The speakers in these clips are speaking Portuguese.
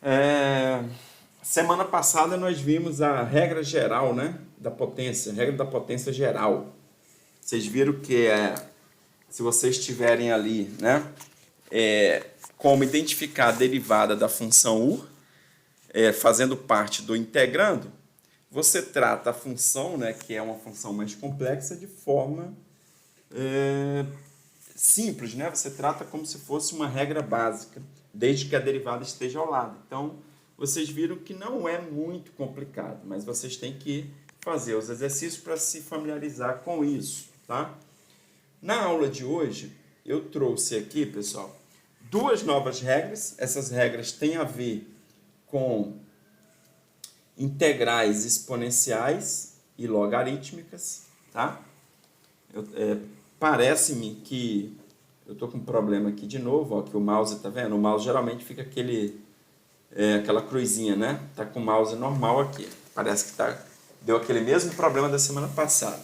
É, Semana passada nós vimos a regra geral, né, da potência, regra da potência geral. Vocês viram que se vocês tiverem ali, né, como identificar a derivada da função u, fazendo parte do integrando, você trata a função, né, que é uma função mais complexa, de forma simples, né? Você trata como se fosse uma regra básica, desde que a derivada esteja ao lado. Então, vocês viram que não é muito complicado, mas vocês têm que fazer os exercícios para se familiarizar com isso, tá? Na aula de hoje, eu trouxe aqui, pessoal, duas novas regras. Essas regras têm a ver com integrais exponenciais e logarítmicas, tá? Parece-me que eu estou com um problema aqui de novo, ó, que o mouse, tá vendo? O mouse geralmente fica aquela cruzinha, né? Tá com o mouse normal aqui. Parece que deu aquele mesmo problema da semana passada.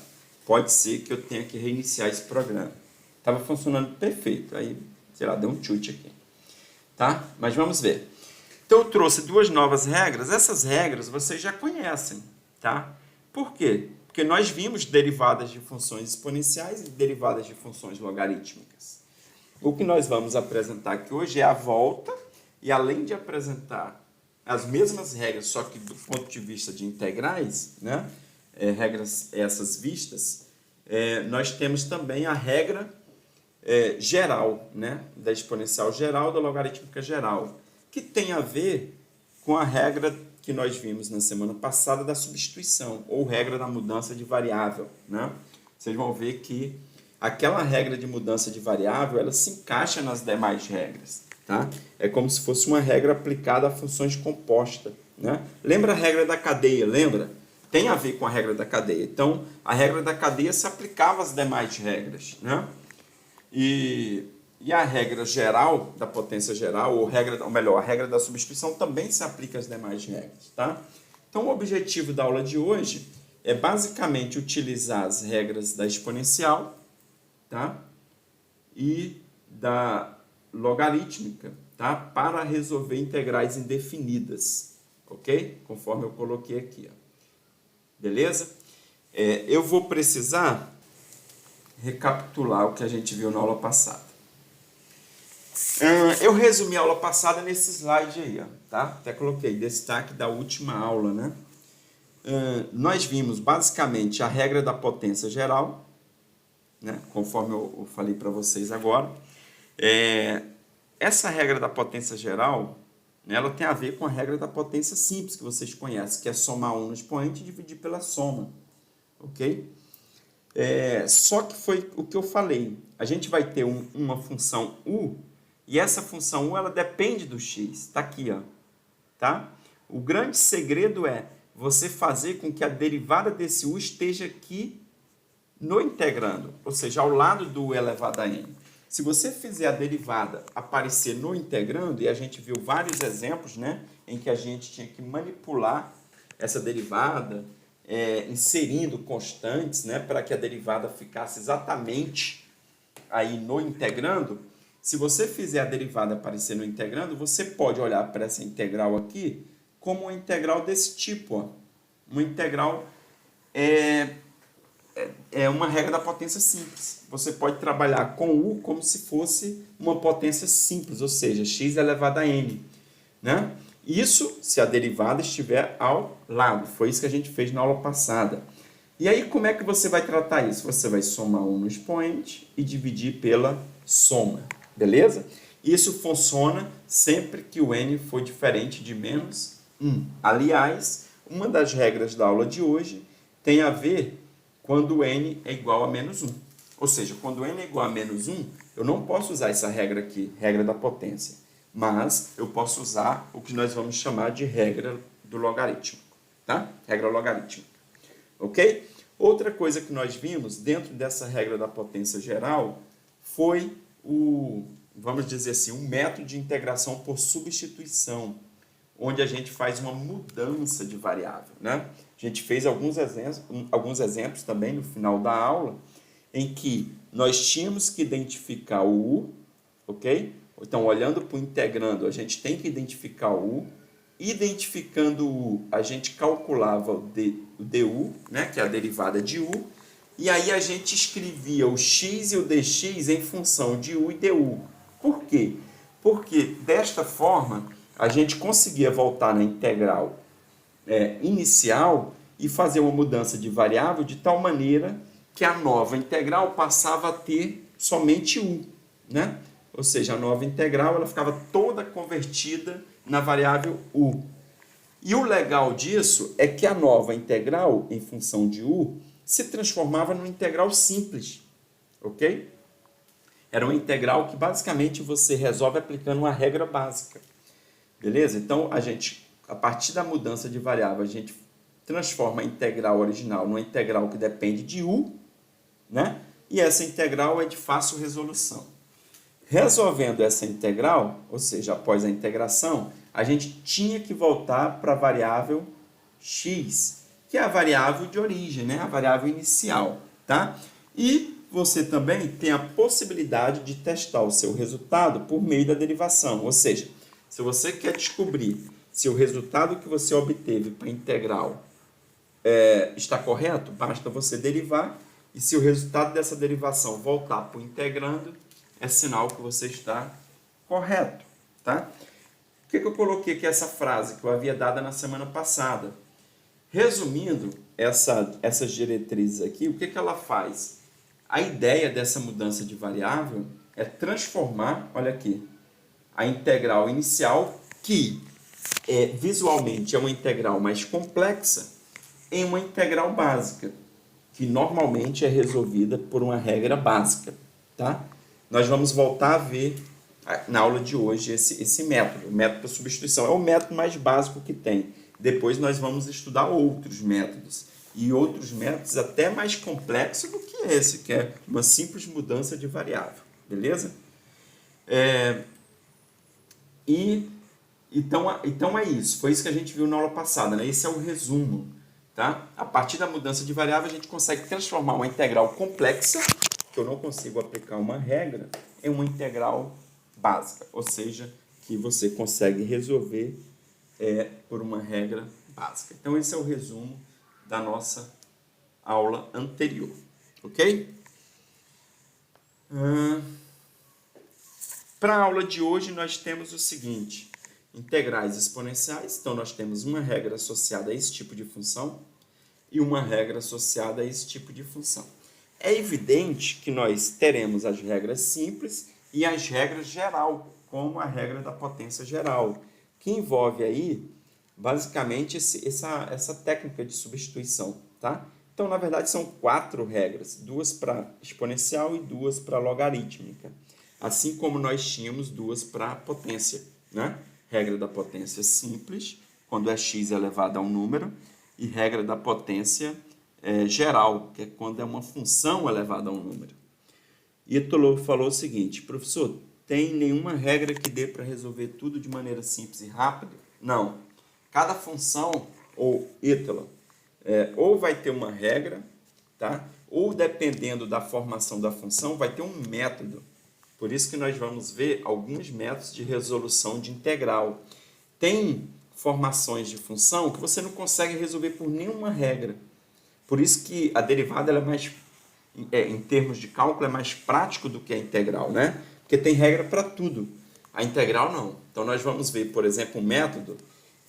Pode ser que eu tenha que reiniciar esse programa. Estava funcionando perfeito, aí, sei lá, deu um chute aqui. Tá? Mas vamos ver. Então eu trouxe duas novas regras. Essas regras vocês já conhecem, tá? Por quê? Porque nós vimos derivadas de funções exponenciais e derivadas de funções logarítmicas. O que nós vamos apresentar aqui hoje é a volta, e além de apresentar as mesmas regras, só que do ponto de vista de integrais, né? Regras essas vistas, nós temos também a regra geral, né? Da exponencial geral, da logarítmica geral, que tem a ver com a regra que nós vimos na semana passada da substituição, ou regra da mudança de variável, né? Vocês vão ver que aquela regra de mudança de variável, ela se encaixa nas demais regras, tá? É como se fosse uma regra aplicada a funções compostas, né? Lembra a regra da cadeia, lembra? Tem a ver com a regra da cadeia. Então, a regra da cadeia se aplicava às demais regras, né? E a regra geral, da potência geral, ou melhor, a regra da substituição também se aplica às demais regras, tá? Então, o objetivo da aula de hoje é basicamente utilizar as regras da exponencial, tá? E da logarítmica, tá? Para resolver integrais indefinidas, ok? Conforme eu coloquei aqui, ó. Beleza? Eu vou precisar recapitular o que a gente viu na aula passada. Eu resumi a aula passada nesse slide aí, ó, tá? Até coloquei destaque da última aula, né? Nós vimos basicamente a regra da potência geral, né? Conforme eu falei para vocês agora. Essa regra da potência geral, né, ela tem a ver com a regra da potência simples, que vocês conhecem, que é somar 1 no expoente e dividir pela soma, ok? Só que foi o que eu falei. A gente vai ter uma função u, e essa função u ela depende do x. Está aqui, ó, tá? O grande segredo é você fazer com que a derivada desse u esteja aqui no integrando, ou seja, ao lado do u elevado a n. Se você fizer a derivada aparecer no integrando, e a gente viu vários exemplos, né, em que a gente tinha que manipular essa derivada, inserindo constantes, né, para que a derivada ficasse exatamente aí no integrando. Se você fizer a derivada aparecer no integrando, você pode olhar para essa integral aqui como uma integral desse tipo, ó. Uma integral é uma regra da potência simples. Você pode trabalhar com u como se fosse uma potência simples, ou seja, x elevado a n, né? Isso se a derivada estiver ao lado. Foi isso que a gente fez na aula passada. E aí, como é que você vai tratar isso? Você vai somar 1 no expoente e dividir pela soma, beleza? Isso funciona sempre que o n for diferente de menos 1. Aliás, uma das regras da aula de hoje tem a ver quando n é igual a menos 1. Ou seja, quando n é igual a menos 1, eu não posso usar essa regra aqui, regra da potência. Mas eu posso usar o que nós vamos chamar de regra do logaritmo, tá? Regra logarítmica, ok? Outra coisa que nós vimos dentro dessa regra da potência geral foi vamos dizer assim, um método de integração por substituição, onde a gente faz uma mudança de variável, né? A gente fez alguns exemplos também no final da aula, em que nós tínhamos que identificar o u, ok? Então, olhando para o integrando, a gente tem que identificar o u, identificando o u, a gente calculava o du, né, que é a derivada de u, e aí a gente escrevia o x e o dx em função de u e du. Por quê? Porque desta forma a gente conseguia voltar na integral inicial e fazer uma mudança de variável de tal maneira que a nova integral passava a ter somente u, né? Ou seja, a nova integral ela ficava toda convertida na variável u. E o legal disso é que a nova integral, em função de u, se transformava numa integral simples, ok? Era uma integral que basicamente você resolve aplicando uma regra básica, beleza? Então, a partir da mudança de variável, a gente transforma a integral original numa integral que depende de u, né? E essa integral é de fácil resolução. Resolvendo essa integral, ou seja, após a integração, a gente tinha que voltar para a variável x, que é a variável de origem, né? A variável inicial, tá? E você também tem a possibilidade de testar o seu resultado por meio da derivação, ou seja, se você quer descobrir se o resultado que você obteve para a integral está correto, basta você derivar, e se o resultado dessa derivação voltar para o integrando, é sinal que você está correto, tá? Por que eu coloquei aqui essa frase que eu havia dado na semana passada? Resumindo essas diretrizes aqui, o que ela faz? A ideia dessa mudança de variável é transformar, olha aqui, a integral inicial, que visualmente é uma integral mais complexa, em uma integral básica, que normalmente é resolvida por uma regra básica, tá? Nós vamos voltar a ver na aula de hoje esse método, o método da substituição. É o método mais básico que tem. Depois nós vamos estudar outros métodos, e outros métodos até mais complexos do que esse, que é uma simples mudança de variável, beleza? Então é isso, foi isso que a gente viu na aula passada, né? Esse é o resumo, tá? A partir da mudança de variável a gente consegue transformar uma integral complexa, que eu não consigo aplicar uma regra, em uma integral básica, ou seja, que você consegue resolver por uma regra básica. Então esse é o resumo da nossa aula anterior, ok? Para a aula de hoje nós temos o seguinte: integrais exponenciais. Então nós temos uma regra associada a esse tipo de função e uma regra associada a esse tipo de função. É evidente que nós teremos as regras simples e as regras geral, como a regra da potência geral, que envolve aí basicamente essa técnica de substituição, tá? Então, na verdade, são 4 regras, 2 para exponencial e 2 para logarítmica, assim como nós tínhamos 2 para potência, né? Regra da potência simples, quando é x elevado a um número, e regra da potência geral, que é quando é uma função elevada a um número. Ítalo falou o seguinte: professor, tem nenhuma regra que dê para resolver tudo de maneira simples e rápida? Não. Cada função, Ítalo, ou vai ter uma regra, tá? Ou dependendo da formação da função, vai ter um método. Por isso que nós vamos ver alguns métodos de resolução de integral. Tem formações de função que você não consegue resolver por nenhuma regra. Por isso que a derivada ela é mais, em termos de cálculo, é mais prático do que a integral, né? Porque tem regra para tudo. A integral não. Então nós vamos ver, por exemplo, um método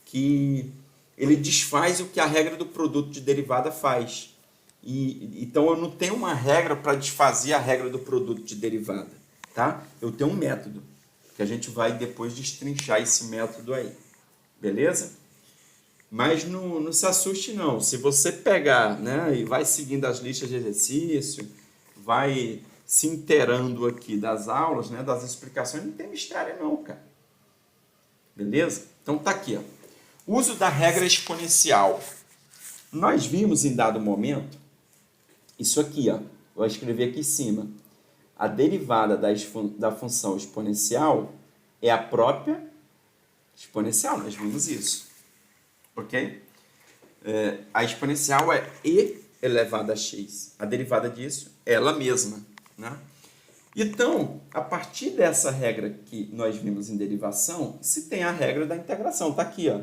que ele desfaz o que a regra do produto de derivada faz. Então eu não tenho uma regra para desfazer a regra do produto de derivada, tá? Eu tenho um método, que a gente vai depois destrinchar esse método aí, beleza? Mas não se assuste não, se você pegar, né, e vai seguindo as listas de exercício, vai se inteirando aqui das aulas, né, das explicações, não tem mistério não, cara. Beleza? Então tá aqui, ó. Uso da regra exponencial. Nós vimos em dado momento, isso aqui, ó, vou escrever aqui em cima. A derivada da função exponencial é a própria exponencial, nós vimos isso. Ok? A exponencial é e elevado a x. A derivada disso é ela mesma, né? Então, a partir dessa regra que nós vimos em derivação, se tem a regra da integração. Está aqui, ó.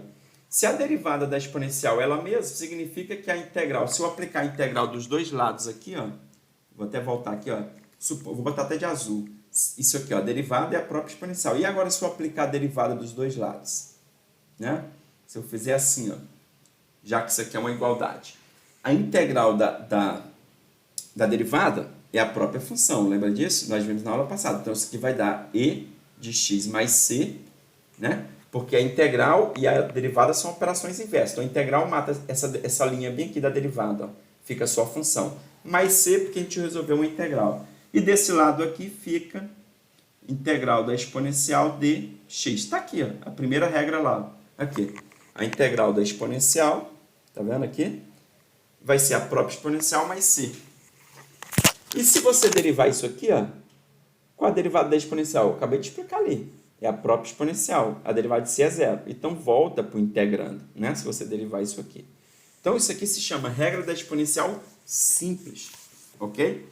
Se a derivada da exponencial é ela mesma, significa que a integral, se eu aplicar a integral dos dois lados aqui, ó, vou até voltar aqui, ó, vou botar até de azul. Isso aqui, ó, a derivada é a própria exponencial. E agora se eu aplicar a derivada dos dois lados? Né? Se eu fizer assim, ó, já que isso aqui é uma igualdade. A integral da derivada é a própria função, lembra disso? Nós vimos na aula passada. Então isso aqui vai dar e de x mais c, né? Porque a integral e a derivada são operações inversas. Então a integral mata essa linha bem aqui da derivada, ó. Fica só a função. Mais c porque a gente resolveu uma integral. E desse lado aqui fica integral da exponencial de x. Está aqui, ó, a primeira regra lá. Aqui, a integral da exponencial, tá vendo aqui? Vai ser a própria exponencial mais c. E se você derivar isso aqui, ó, qual a derivada da exponencial? Eu acabei de explicar ali. É a própria exponencial. A derivada de c é zero. Então, volta para o integrando, né? Se você derivar isso aqui. Então, isso aqui se chama regra da exponencial simples. Ok?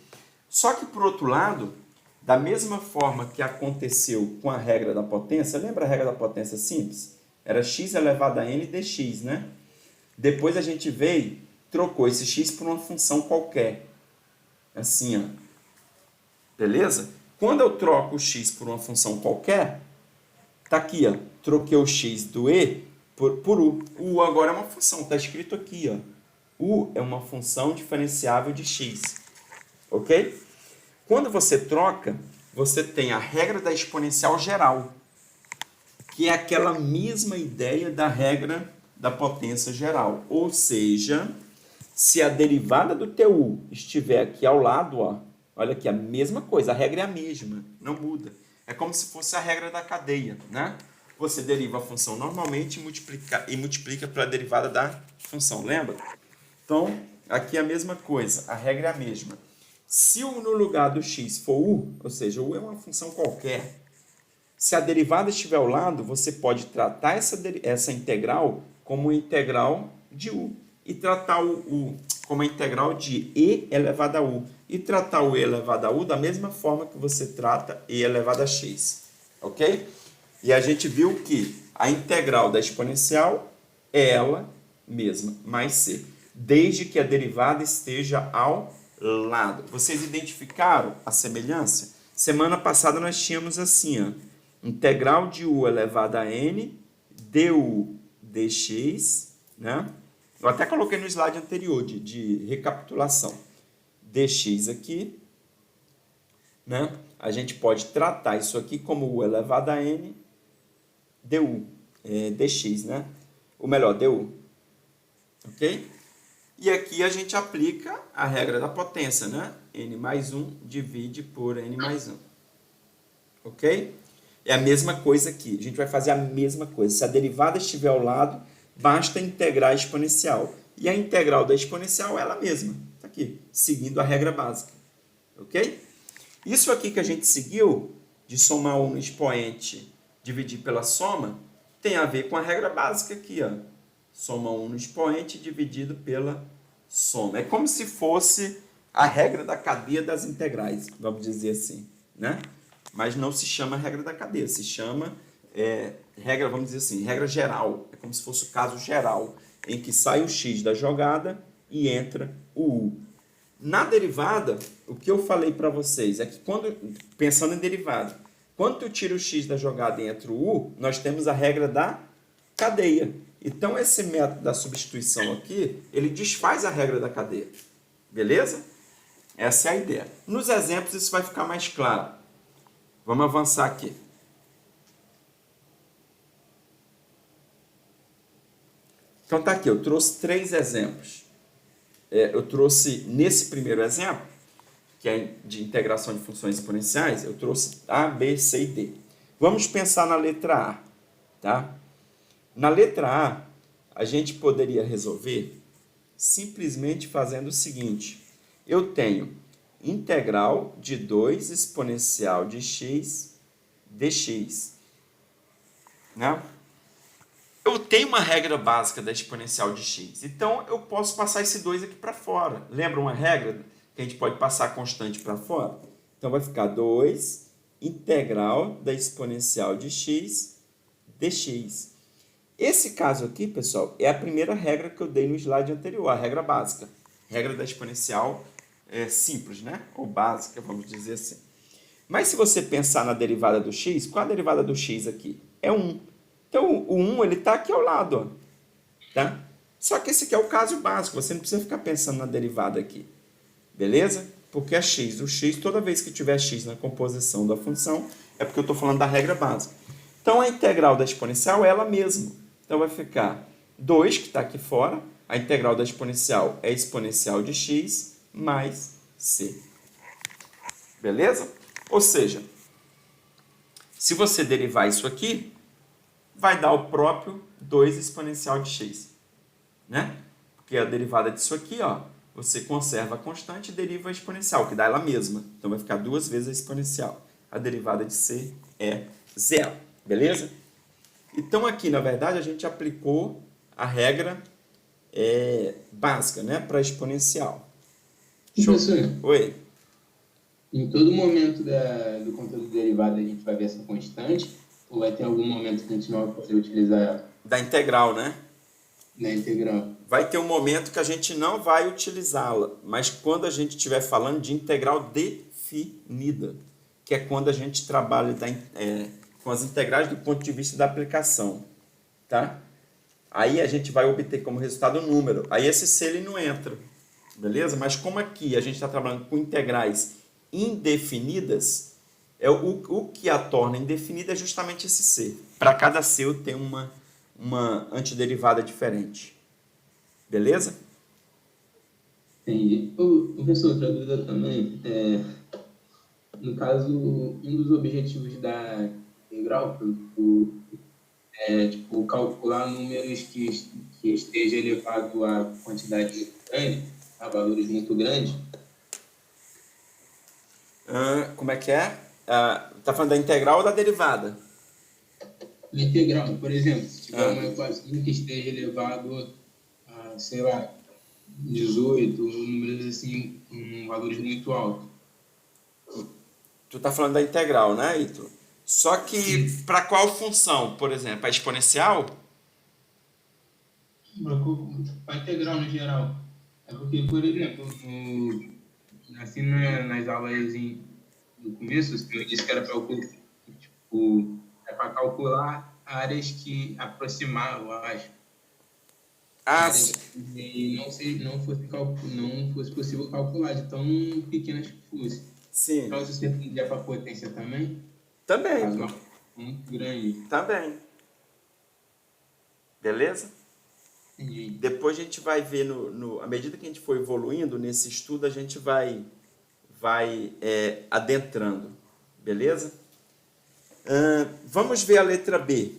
Só que, por outro lado, da mesma forma que aconteceu com a regra da potência, lembra a regra da potência simples? Era x elevado a n dx, né? Depois a gente veio, trocou esse x por uma função qualquer. Assim, ó. Beleza? Quando eu troco o x por uma função qualquer, tá aqui, ó. Troquei o x do e por u. U agora é uma função, tá escrito aqui, ó. U é uma função diferenciável de x. Ok? Quando você troca, você tem a regra da exponencial geral, que é aquela mesma ideia da regra da potência geral. Ou seja, se a derivada do teu u estiver aqui ao lado, ó, olha aqui, a mesma coisa, a regra é a mesma, não muda. É como se fosse a regra da cadeia, né? Você deriva a função normalmente e multiplica pela derivada da função, lembra? Então, aqui é a mesma coisa, a regra é a mesma. Se no lugar do x for u, ou seja, u é uma função qualquer, se a derivada estiver ao lado, você pode tratar essa integral como integral de u e tratar o u como a integral de e elevado a u e tratar o e elevado a u da mesma forma que você trata e elevado a x, ok? E a gente viu que a integral da exponencial é ela mesma, mais c, desde que a derivada esteja ao lado. Vocês identificaram a semelhança? Semana passada nós tínhamos assim, ó, integral de u elevado a n du dx, né? Eu até coloquei no slide anterior de recapitulação. Dx aqui, né? A gente pode tratar isso aqui como u elevado a n du, dx, né? Ou melhor, du. Ok? E aqui a gente aplica a regra da potência, né? N mais 1 divide por N mais 1. Ok? É a mesma coisa aqui. A gente vai fazer a mesma coisa. Se a derivada estiver ao lado, basta integrar a exponencial. E a integral da exponencial é ela mesma. Está aqui, seguindo a regra básica. Ok? Isso aqui que a gente seguiu, de somar 1 no expoente, dividir pela soma, tem a ver com a regra básica aqui, ó. Soma 1 no expoente dividido pela soma. É como se fosse a regra da cadeia das integrais, vamos dizer assim, né? Mas não se chama regra da cadeia, se chama regra, vamos dizer assim, regra geral. É como se fosse o caso geral, em que sai o x da jogada e entra o u. Na derivada, o que eu falei para vocês é que, pensando em derivada, quando tu tira o x da jogada e entra o u, nós temos a regra da cadeia. Então, esse método da substituição aqui, ele desfaz a regra da cadeia. Beleza? Essa é a ideia. Nos exemplos, isso vai ficar mais claro. Vamos avançar aqui. Então, tá aqui. Eu trouxe 3 exemplos. Eu trouxe, nesse primeiro exemplo, que é de integração de funções exponenciais, eu trouxe A, B, C e D. Vamos pensar na letra A. Tá? Na letra a gente poderia resolver simplesmente fazendo o seguinte. Eu tenho integral de 2 exponencial de x dx. Né? Eu tenho uma regra básica da exponencial de x. Então, eu posso passar esse 2 aqui para fora. Lembra uma regra que a gente pode passar a constante para fora? Então, vai ficar 2 integral da exponencial de x dx. Esse caso aqui, pessoal, é a primeira regra que eu dei no slide anterior, a regra básica. Regra da exponencial simples, né? Ou básica, vamos dizer assim. Mas se você pensar na derivada do x, qual a derivada do x aqui? É 1. Então, o 1 ele está aqui ao lado, ó, tá? Só que esse aqui é o caso básico, você não precisa ficar pensando na derivada aqui, beleza? Porque é x. O x, toda vez que tiver x na composição da função, é porque eu estou falando da regra básica. Então, a integral da exponencial é ela mesma. Então, vai ficar 2, que está aqui fora. A integral da exponencial é exponencial de x mais c. Beleza? Ou seja, se você derivar isso aqui, vai dar o próprio 2 exponencial de x, né? Porque a derivada disso aqui, ó, você conserva a constante e deriva a exponencial, que dá ela mesma. Então, vai ficar 2 vezes a exponencial. A derivada de c é 0, beleza? Então, aqui, na verdade, a gente aplicou a regra básica, né, para exponencial. Professor, Oi. em todo momento do conteúdo derivado a gente vai ver essa constante? Ou vai ter algum momento que a gente não vai poder utilizar ela Da integral, né? na integral? Vai ter um momento que a gente não vai utilizá-la, mas quando a gente estiver falando de integral definida, que é quando a gente trabalha com as integrais do ponto de vista da aplicação, tá? Aí a gente vai obter como resultado o número. Aí esse C ele não entra, beleza? Mas como aqui a gente está trabalhando com integrais indefinidas, o que a torna indefinida é justamente esse C. Para cada C eu tenho uma antiderivada diferente. Beleza? Entendi. Professor, outra dúvida também. No caso, um dos objetivos da integral é tipo, calcular números que esteja elevado a quantidade muito grande, a valores muito grandes. Como é que é? Tá falando da integral ou da derivada? A integral, por exemplo, se tiver uma equação que esteja elevado a, sei lá, 18, números assim, com valores muito altos. Tu tá falando da integral, né, Ítalo? Só que para qual função, por exemplo? A exponencial? A integral no geral. É porque, por exemplo, assim nas aulas no começo, eu disse que era para calcular áreas que aproximavam, eu acho. Ah, Áreas que não fosse possível calcular de tão pequenas que fossem. sim. Então, se você pedir para a potência também, Também, faz pô. uma muito grande. Também. Beleza? Entendi. Depois a gente vai ver, à medida que a gente for evoluindo nesse estudo, a gente vai adentrando. Beleza? Vamos ver a letra B.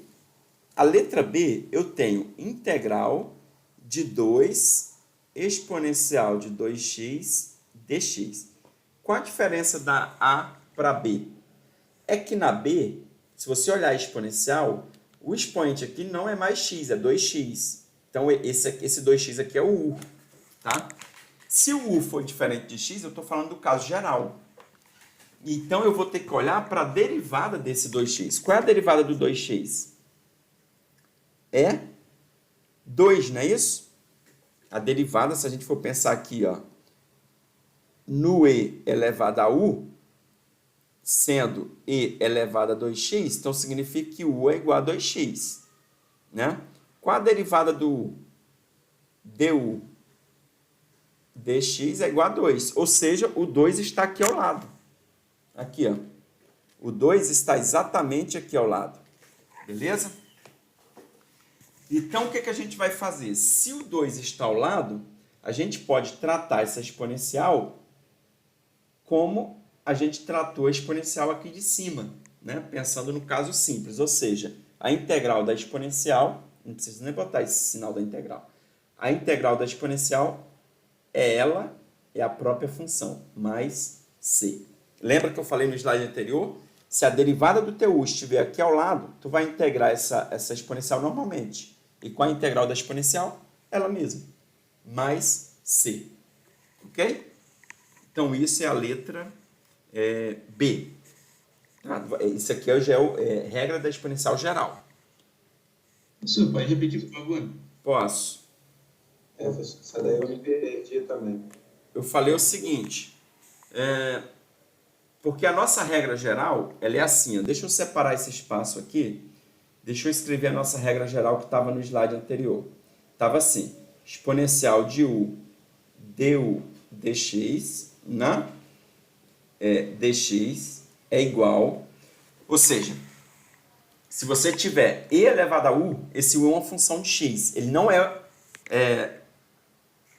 A letra B, eu tenho integral de 2 exponencial de 2x dx. Qual a diferença da A para B? É que na B, se você olhar a exponencial, o expoente aqui não é mais x, é 2x. Então, esse 2x aqui é o U. Tá? Se o U for diferente de x, eu estou falando do caso geral. Então, eu vou ter que olhar para a derivada desse 2x. Qual é a derivada do 2x? É 2, não é isso? A derivada, se a gente for pensar aqui, ó, no e elevado a u, sendo e elevado a 2x, então significa que u é igual a 2x. Né? Qual a derivada do u? Du dx é igual a 2. Ou seja, o 2 está aqui ao lado. Aqui, ó. O 2 está exatamente aqui ao lado. Beleza? Então, o que a gente vai fazer? Se o 2 está ao lado, a gente pode tratar essa exponencial como a gente tratou a exponencial aqui de cima, né? Pensando no caso simples, ou seja, a integral da exponencial, não precisa nem botar esse sinal da integral, a integral da exponencial é a própria função, mais c. Lembra que eu falei no slide anterior? Se a derivada do teu u estiver aqui ao lado, tu vai integrar essa exponencial normalmente. E com a integral da exponencial? Ela mesma, mais c. Ok? Então, isso é a letra B. Tá? Isso aqui já é regra da exponencial geral. Professor, pode repetir, por favor? Posso. Essa daí eu me perdi também. Eu falei o seguinte, porque a nossa regra geral, ela é assim, ó, deixa eu separar esse espaço aqui, deixa eu escrever a nossa regra geral que estava no slide anterior. Estava assim, exponencial de u du dx, né? Dx é igual, ou seja, se você tiver e elevado a u, esse u é uma função de x, ele não é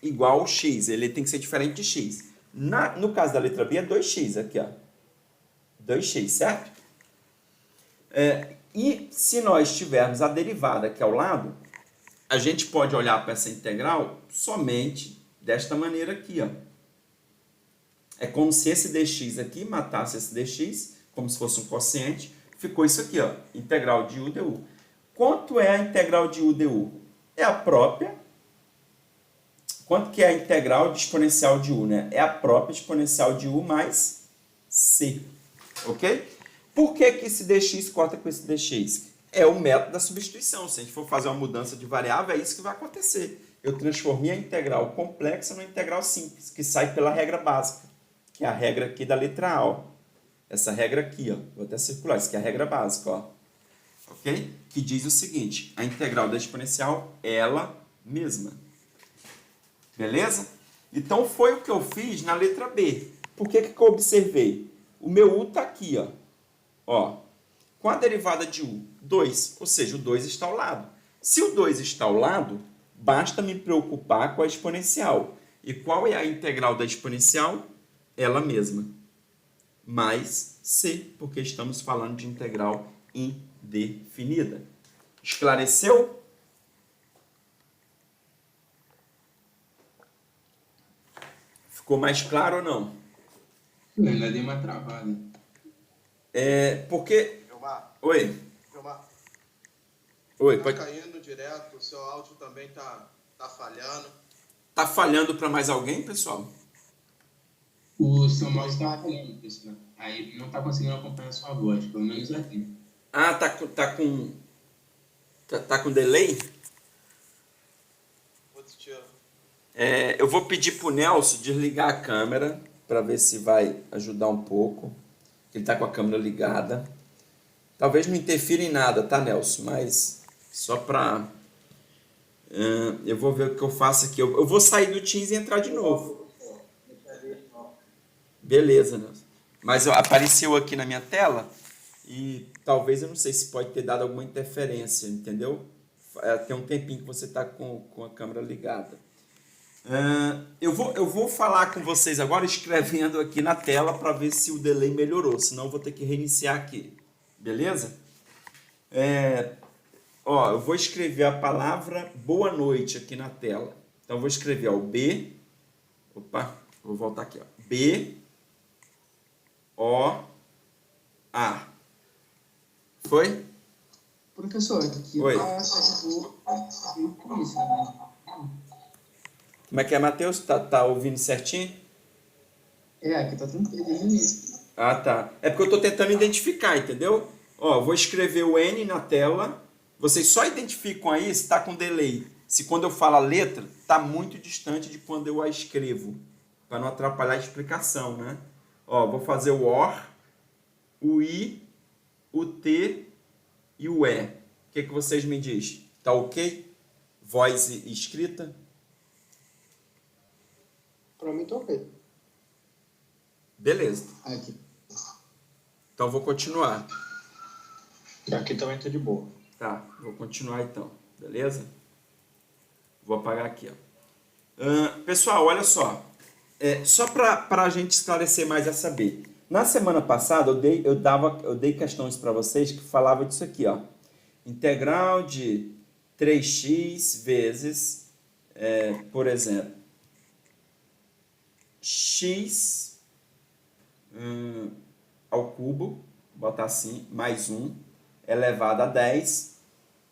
igual ao x, ele tem que ser diferente de x. No caso da letra B é 2x aqui, ó. 2x, certo? E se nós tivermos a derivada aqui ao lado, a gente pode olhar para essa integral somente desta maneira aqui, ó. É como se esse dx aqui matasse esse dx, como se fosse um quociente. Ficou isso aqui, ó, integral de u du. Quanto é a integral de u du? É a própria. Quanto que é a integral de exponencial de u, né? É a própria exponencial de u mais c. Ok? Por que que esse dx corta com esse dx? É o método da substituição. Se a gente for fazer uma mudança de variável, é isso que vai acontecer. Eu transformei a integral complexa numa integral simples, que sai pela regra básica, que é a regra aqui da letra A, ó. Essa regra aqui, ó. Vou até circular, isso aqui é a regra básica, ó. Ok? Que diz o seguinte, a integral da exponencial é ela mesma. Beleza? Então, foi o que eu fiz na letra B. Por que que eu observei? O meu u está aqui, ó. Ó. Com a derivada de u, 2. Ou seja, o 2 está ao lado. Se o 2 está ao lado, basta me preocupar com a exponencial. E qual é a integral da exponencial? Ela mesma. Mais c, porque estamos falando de integral indefinida. Esclareceu? Ficou mais claro ou não? Eu ainda dei uma travada. Porque... Gilmar, Oi. Gilmar, Oi, tá pode... caindo direto, o seu áudio também tá falhando. Tá falhando para mais alguém, pessoal? O seu mouse está falhando, pessoal. Aí não está conseguindo acompanhar a sua voz, pelo menos aqui. Ah, tá com delay? Positivo. Eu vou pedir pro Nelson desligar a câmera para ver se vai ajudar um pouco. Ele tá com a câmera ligada. Talvez não interfira em nada, tá, Nelson? Mas só para... eu vou ver o que eu faço aqui. Eu vou sair do Teams e entrar de novo. Beleza, Nelson. Mas apareceu aqui na minha tela e talvez, eu não sei se pode ter dado alguma interferência, entendeu? Tem um tempinho que você está com a câmera ligada. Eu vou falar com vocês agora escrevendo aqui na tela para ver se o delay melhorou, senão eu vou ter que reiniciar aqui. Beleza? Eu vou escrever a palavra boa noite aqui na tela. Então, eu vou escrever o B. Opa, vou voltar aqui. Ó. B-O-A. Foi? Professor, aqui Oi. Como é que é, Matheus? Tá ouvindo certinho? Aqui tá tranquilo desde o início. Ah, tá. É porque eu estou tentando identificar, entendeu? Ó, vou escrever o N na tela. Vocês só identificam aí se está com delay. Se quando eu falo a letra, está muito distante de quando eu a escrevo. Para não atrapalhar a explicação, né? Ó, vou fazer o OR, o I, o T e o E. O que vocês me dizem? Tá ok? Voz e escrita? Para mim tá ok. Beleza. Aqui. Então, vou continuar. Aqui também tá de boa. Tá, vou continuar então. Beleza? Vou apagar aqui, ó. Pessoal, olha só. Só para a gente esclarecer mais essa B. Na semana passada, eu dei questões para vocês que falavam disso aqui, ó. Integral de 3x vezes, por exemplo, x ao cubo, botar assim, mais 1, elevado a 10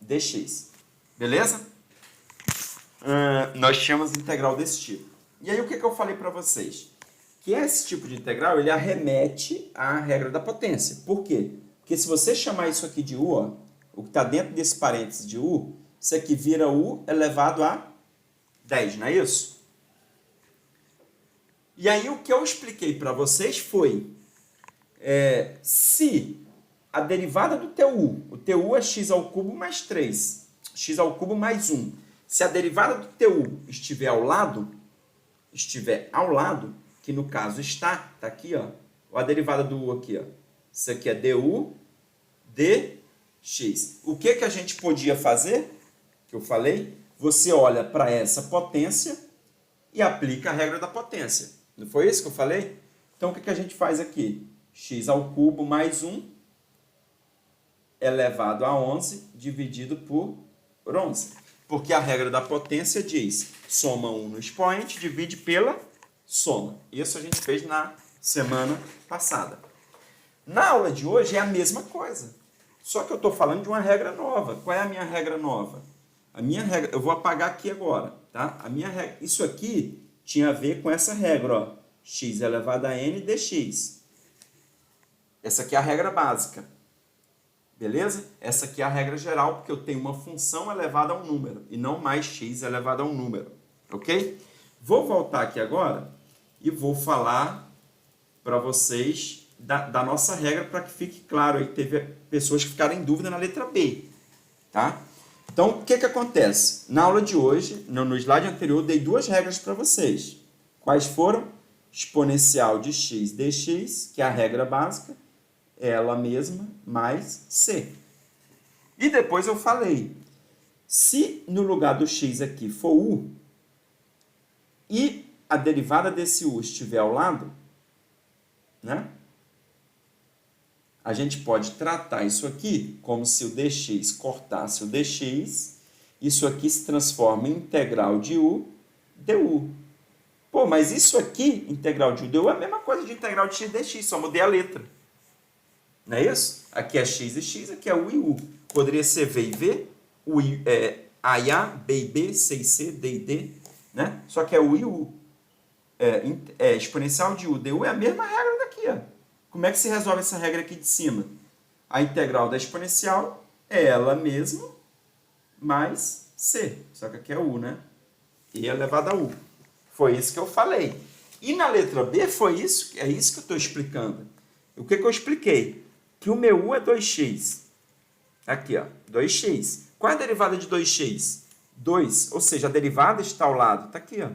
dx. Beleza? Nós tínhamos integral desse tipo. E aí o que eu falei para vocês? Que esse tipo de integral, ele arremete à regra da potência. Por quê? Porque se você chamar isso aqui de u, ó, o que está dentro desse parênteses de u, isso aqui vira u elevado a 10, não é isso? E aí o que eu expliquei para vocês foi, se a derivada do o teu u é x ao cubo mais 3, x ao cubo mais 1, se a derivada do teu u estiver ao lado, que no caso está aqui, ó, a derivada do u aqui, ó, isso aqui é du dx. O que a gente podia fazer? Que eu falei, você olha para essa potência e aplica a regra da potência. Não foi isso que eu falei? Então, o que a gente faz aqui? X ao cubo mais 1 elevado a 11 dividido por 11. Porque a regra da potência diz, soma 1 no expoente, divide pela soma. Isso a gente fez na semana passada. Na aula de hoje é a mesma coisa. Só que eu estou falando de uma regra nova. Qual é a minha regra nova? A minha regra, eu vou apagar aqui agora, tá? A minha regra, isso aqui tinha a ver com essa regra, ó, x elevado a n dx. Essa aqui é a regra básica, beleza? Essa aqui é a regra geral, porque eu tenho uma função elevada a um número, e não mais x elevado a um número, ok? Vou voltar aqui agora e vou falar para vocês da nossa regra, para que fique claro aí, teve pessoas que ficaram em dúvida na letra B, tá? Então, o que acontece? Na aula de hoje, no slide anterior, eu dei duas regras para vocês. Quais foram? Exponencial de x dx, que é a regra básica, é ela mesma, mais c. E depois eu falei, se no lugar do x aqui for u, e a derivada desse u estiver ao lado, né? A gente pode tratar isso aqui como se o dx cortasse o dx, isso aqui se transforma em integral de u du. Pô, mas isso aqui, integral de u du, é a mesma coisa de integral de x dx, só mudei a letra. Não é isso? Aqui é x e x, aqui é u e u. Poderia ser v e v, a e a, b e b, c e c, d e d, né? Só que é u e u. Exponencial de u du é a mesma regra daqui, ó. Como é que se resolve essa regra aqui de cima? A integral da exponencial é ela mesma mais c. Só que aqui é u, né? E elevado a u. Foi isso que eu falei. E na letra B foi isso, é isso que eu estou explicando. O que eu expliquei? Que o meu u é 2x. Aqui, ó, 2x. Qual é a derivada de 2x? 2, ou seja, a derivada está ao lado. Está aqui, ó.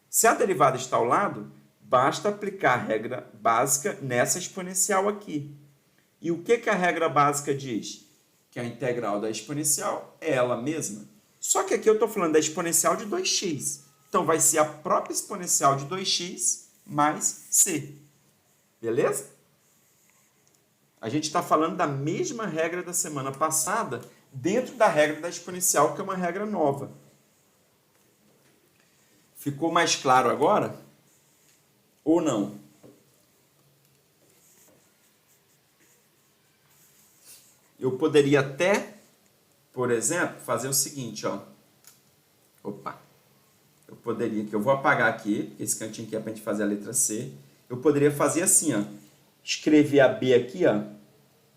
Se a derivada está ao lado, basta aplicar a regra básica nessa exponencial aqui. E o que a regra básica diz? Que a integral da exponencial é ela mesma. Só que aqui eu estou falando da exponencial de 2x. Então, vai ser a própria exponencial de 2x mais c. Beleza? A gente está falando da mesma regra da semana passada, dentro da regra da exponencial, que é uma regra nova. Ficou mais claro agora? Ou não? Eu poderia até, por exemplo, fazer o seguinte, ó. Opa. Eu poderia, que eu vou apagar aqui, porque esse cantinho aqui é para a gente fazer a letra C. Eu poderia fazer assim, ó. Escrever a B aqui, ó,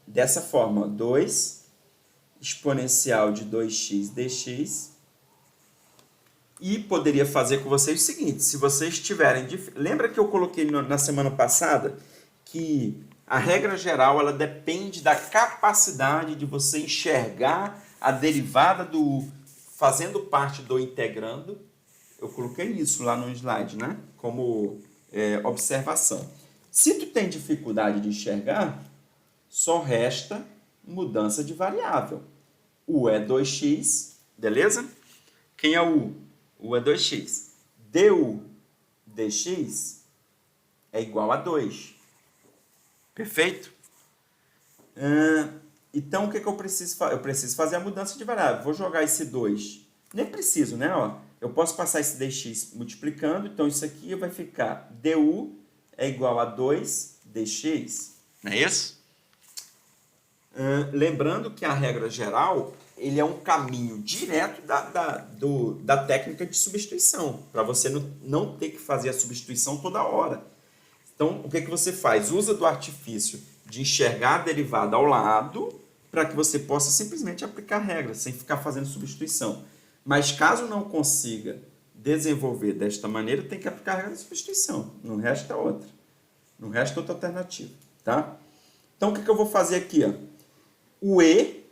dessa forma, ó, 2 exponencial de 2x dx. E poderia fazer com vocês o seguinte, se vocês tiverem... Lembra que eu coloquei na semana passada que a regra geral ela depende da capacidade de você enxergar a derivada do u fazendo parte do integrando? Eu coloquei isso lá no slide, né? Como observação. Se tu tem dificuldade de enxergar, só resta mudança de variável. U é 2x, beleza? Quem é o u? U é 2x. Du dx é igual a 2. Perfeito? Então, o que eu preciso fazer? Eu preciso fazer a mudança de variável. Vou jogar esse 2. Nem preciso, né? Ó, eu posso passar esse dx multiplicando. Então, isso aqui vai ficar du é igual a 2 dx. Não é isso? Lembrando que a regra geral... ele é um caminho direto da técnica de substituição, para você não ter que fazer a substituição toda hora. Então, o que você faz? Usa do artifício de enxergar a derivada ao lado para que você possa simplesmente aplicar regras, sem ficar fazendo substituição. Mas caso não consiga desenvolver desta maneira, tem que aplicar a regra de substituição. Não resta outra. Não resta outra alternativa. Tá? Então, o que eu vou fazer aqui? Ó? O E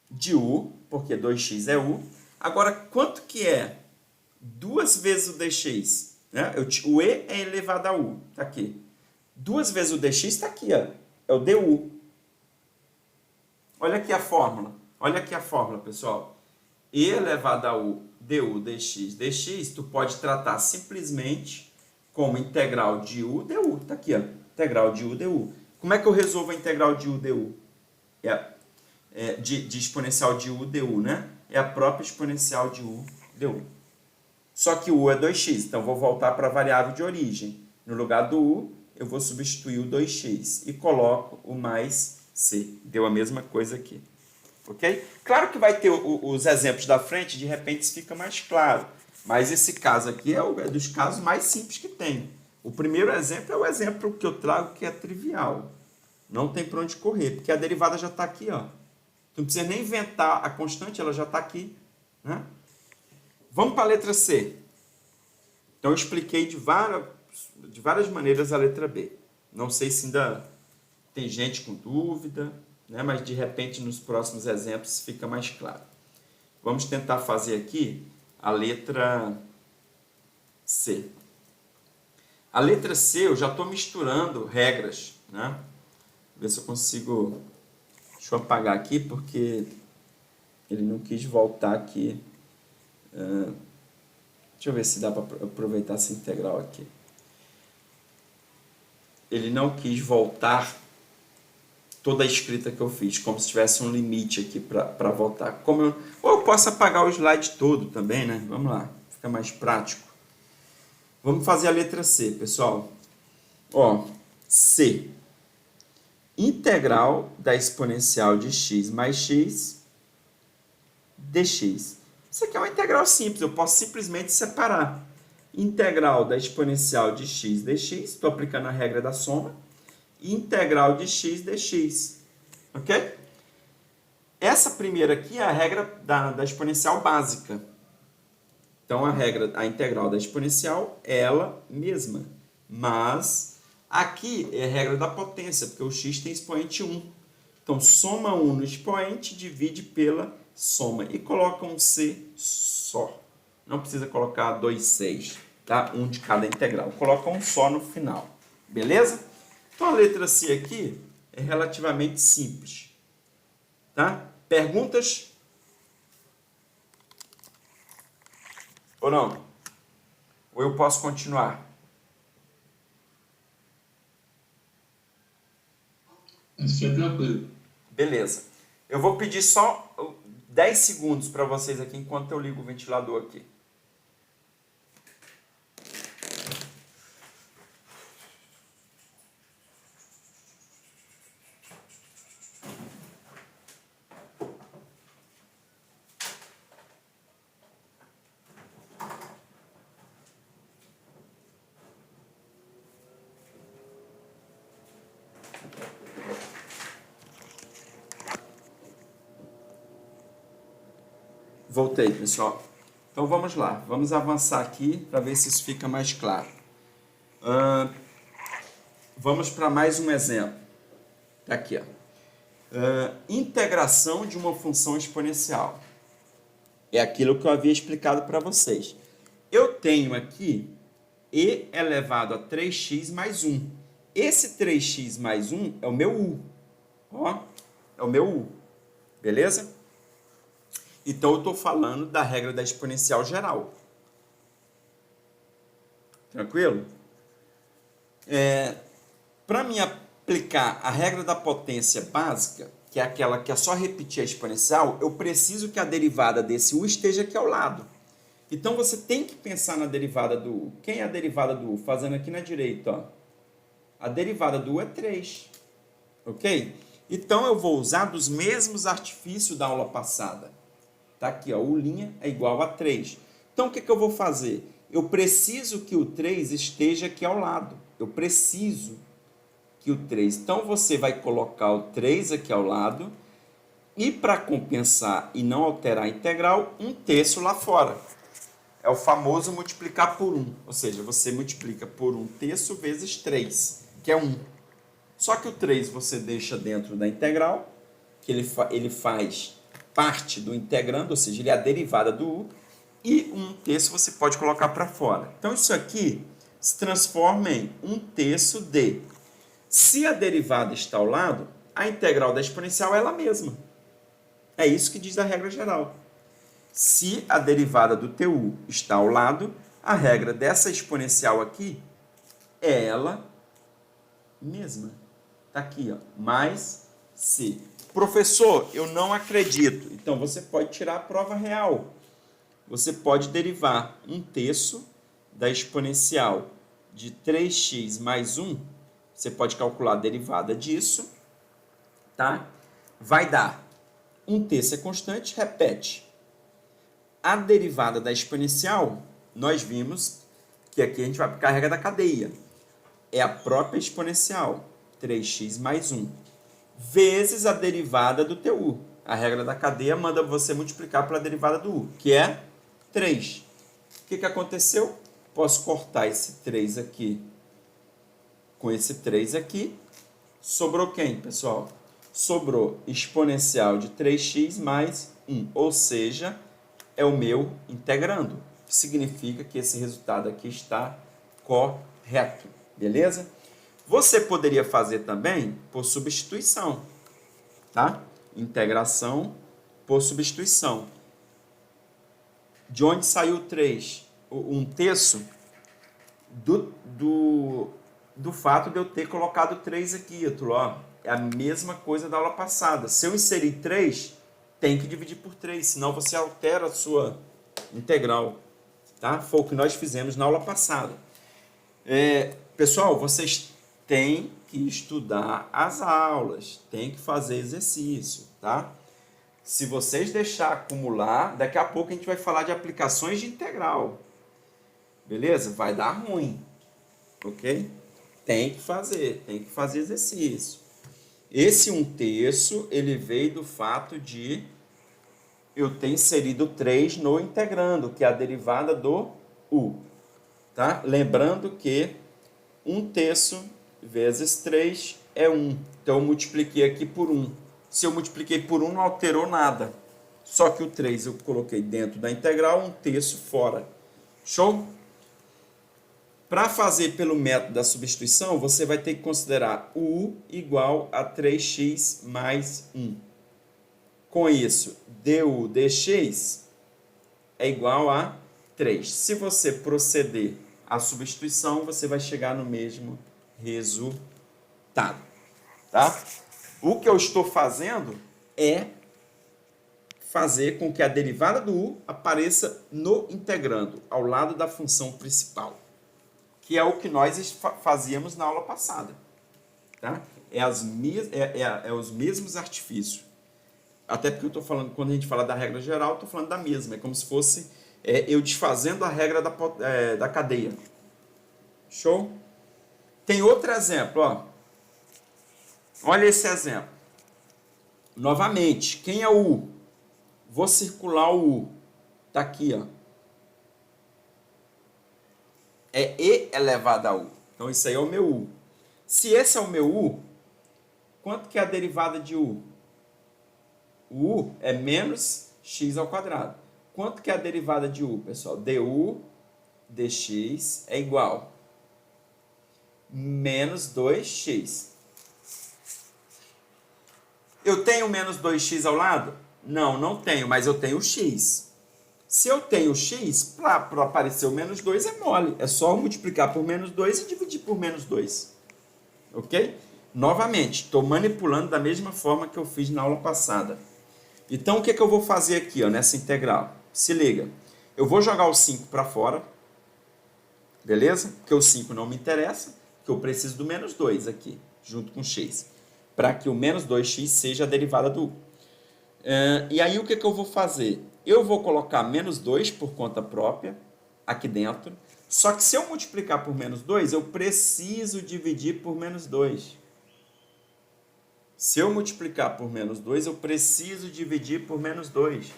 de U, porque 2x é U. Agora, quanto que é 2 vezes o dx? Né? O E é elevado a U. Está aqui. 2 vezes o dx está aqui. Ó. É o du. Olha aqui a fórmula. Olha aqui a fórmula, pessoal. E elevado a U du dx. Dx, tu pode tratar simplesmente como integral de U du. Está aqui, ó. Integral de U du. Como é que eu resolvo a integral de U du? De exponencial de U du, né? É a própria exponencial de U du. Só que U é 2x, então vou voltar para a variável de origem. No lugar do U, eu vou substituir o 2x e coloco o mais c. Deu a mesma coisa aqui. Ok? Claro que vai ter os exemplos da frente, de repente isso fica mais claro. Mas esse caso aqui é dos casos mais simples que tem. O primeiro exemplo é o exemplo que eu trago que é trivial. Não tem para onde correr, porque a derivada já está aqui. Ó. Tu não precisa nem inventar a constante, ela já está aqui. Né? Vamos para a letra C. Então eu expliquei de várias maneiras a letra B. Não sei se ainda tem gente com dúvida, né? Mas de repente nos próximos exemplos fica mais claro. Vamos tentar fazer aqui a letra C. A letra C eu já estou misturando regras. Né? Ver se eu consigo... Deixa eu apagar aqui porque ele não quis voltar aqui. Deixa eu ver se dá para aproveitar essa integral aqui. Ele não quis voltar toda a escrita que eu fiz, como se tivesse um limite aqui para voltar. Ou eu posso apagar o slide todo também, né? Vamos lá, fica mais prático. Vamos fazer a letra C, pessoal. Ó, C. Integral da exponencial de x mais x dx. Isso aqui é uma integral simples, eu posso simplesmente separar. Integral da exponencial de x dx, estou aplicando a regra da soma, e integral de x dx. Ok? Essa primeira aqui é a regra da exponencial básica. Então, a integral da exponencial é ela mesma. Mas aqui é a regra da potência, porque o x tem expoente 1. Então, soma 1 no expoente, divide pela soma e coloca um c só. Não precisa colocar 2 c's, tá? Um de cada integral. Coloca um só no final. Beleza? Então, a letra C aqui é relativamente simples. Tá? Perguntas? Ou não? Ou eu posso continuar? Isso é tranquilo. Beleza. Eu vou pedir só 10 segundos para vocês aqui enquanto eu ligo o ventilador aqui. Voltei, pessoal. Então vamos lá, vamos avançar aqui para ver se isso fica mais claro. Vamos para mais um exemplo. Tá aqui, ó. Integração de uma função exponencial. É aquilo que eu havia explicado para vocês. Eu tenho aqui e elevado a 3x mais 1. Esse 3x mais 1 é o meu u. Ó, é o meu u. Beleza? Então, eu estou falando da regra da exponencial geral. Tranquilo? Para mim aplicar a regra da potência básica, que é aquela que é só repetir a exponencial, eu preciso que a derivada desse u esteja aqui ao lado. Então, você tem que pensar na derivada do u. Quem é a derivada do u? Fazendo aqui na direita, ó. A derivada do u é 3. Ok? Então, eu vou usar dos mesmos artifícios da aula passada. Está aqui, ó, u' é igual a 3. Então, o que eu vou fazer? Eu preciso que o 3 esteja aqui ao lado. Eu preciso que o 3. Então, você vai colocar o 3 aqui ao lado e, para compensar e não alterar a integral, 1/3 lá fora. É o famoso multiplicar por 1. Ou seja, você multiplica por 1/3 vezes 3, que é 1. Só que o 3 você deixa dentro da integral, que ele faz parte do integrando, ou seja, ele é a derivada do u, e 1/3 você pode colocar para fora. Então, isso aqui se transforma em 1/3 de. Se a derivada está ao lado, a integral da exponencial é ela mesma. É isso que diz a regra geral. Se a derivada do TU está ao lado, a regra dessa exponencial aqui é ela mesma. Está aqui, ó, mais C. Professor, eu não acredito. Então, você pode tirar a prova real. Você pode derivar 1/3 da exponencial de 3x mais 1. Você pode calcular a derivada disso, tá? Vai dar 1/3 é constante, repete. A derivada da exponencial, nós vimos que aqui a gente vai aplicar a regra da cadeia. É a própria exponencial, 3x mais 1, vezes a derivada do TU. A regra da cadeia manda você multiplicar pela derivada do u, que é 3. O que aconteceu? Posso cortar esse 3 aqui com esse 3 aqui. Sobrou quem, pessoal? Sobrou exponencial de 3x mais 1, ou seja, é o meu integrando. Significa que esse resultado aqui está correto, beleza? Você poderia fazer também por substituição, tá? Integração por substituição. De onde saiu o 3? 1/3 do fato de eu ter colocado 3 aqui, ó. É a mesma coisa da aula passada. Se eu inserir 3, tem que dividir por 3, senão você altera a sua integral, tá? Foi o que nós fizemos na aula passada. Pessoal, vocês têm que estudar as aulas, tem que fazer exercício, tá? Se vocês deixar acumular, daqui a pouco a gente vai falar de aplicações de integral. Beleza? Vai dar ruim, ok? Tem que fazer exercício. Esse 1/3, ele veio do fato de eu ter inserido 3 no integrando, que é a derivada do u, tá? Lembrando que 1/3 vezes 3 é 1. Então, eu multipliquei aqui por 1. Se eu multipliquei por 1, não alterou nada. Só que o 3 eu coloquei dentro da integral, 1/3 fora. Show? Para fazer pelo método da substituição, você vai ter que considerar o u igual a 3x mais 1. Com isso, du dx é igual a 3. Se você proceder à substituição, você vai chegar no mesmo resultado, tá? O que eu estou fazendo é fazer com que a derivada do u apareça no integrando, ao lado da função principal, que é o que nós fazíamos na aula passada, tá? Os mesmos artifícios. Até porque eu estou falando, quando a gente fala da regra geral, estou falando da mesma. É como se fosse eu desfazendo a regra da cadeia. Show? Tem outro exemplo, ó. Olha esse exemplo. Novamente, quem é o u? Vou circular o u. Está aqui, ó. É e elevado a u. Então, isso aí é o meu u. Se esse é o meu u, quanto que é a derivada de u? O u é menos x ao quadrado. Quanto que é a derivada de u, pessoal? Du dx é igual menos 2x. Eu tenho menos 2x ao lado? Não, não tenho, mas eu tenho x. Se eu tenho x, para aparecer o menos 2 é mole. É só multiplicar por menos 2 e dividir por menos 2. Ok? Novamente, estou manipulando da mesma forma que eu fiz na aula passada. Então, o que eu vou fazer aqui, ó, nessa integral? Se liga. Eu vou jogar o 5 para fora. Beleza? Porque o 5 não me interessa. Porque eu preciso do menos 2 aqui, junto com x. Para que o menos 2x seja a derivada do u. E aí, o que eu vou fazer? Eu vou colocar menos 2 por conta própria aqui dentro. Só que se eu multiplicar por menos 2, eu preciso dividir por menos 2. Se eu multiplicar por menos 2, eu preciso dividir por menos 2.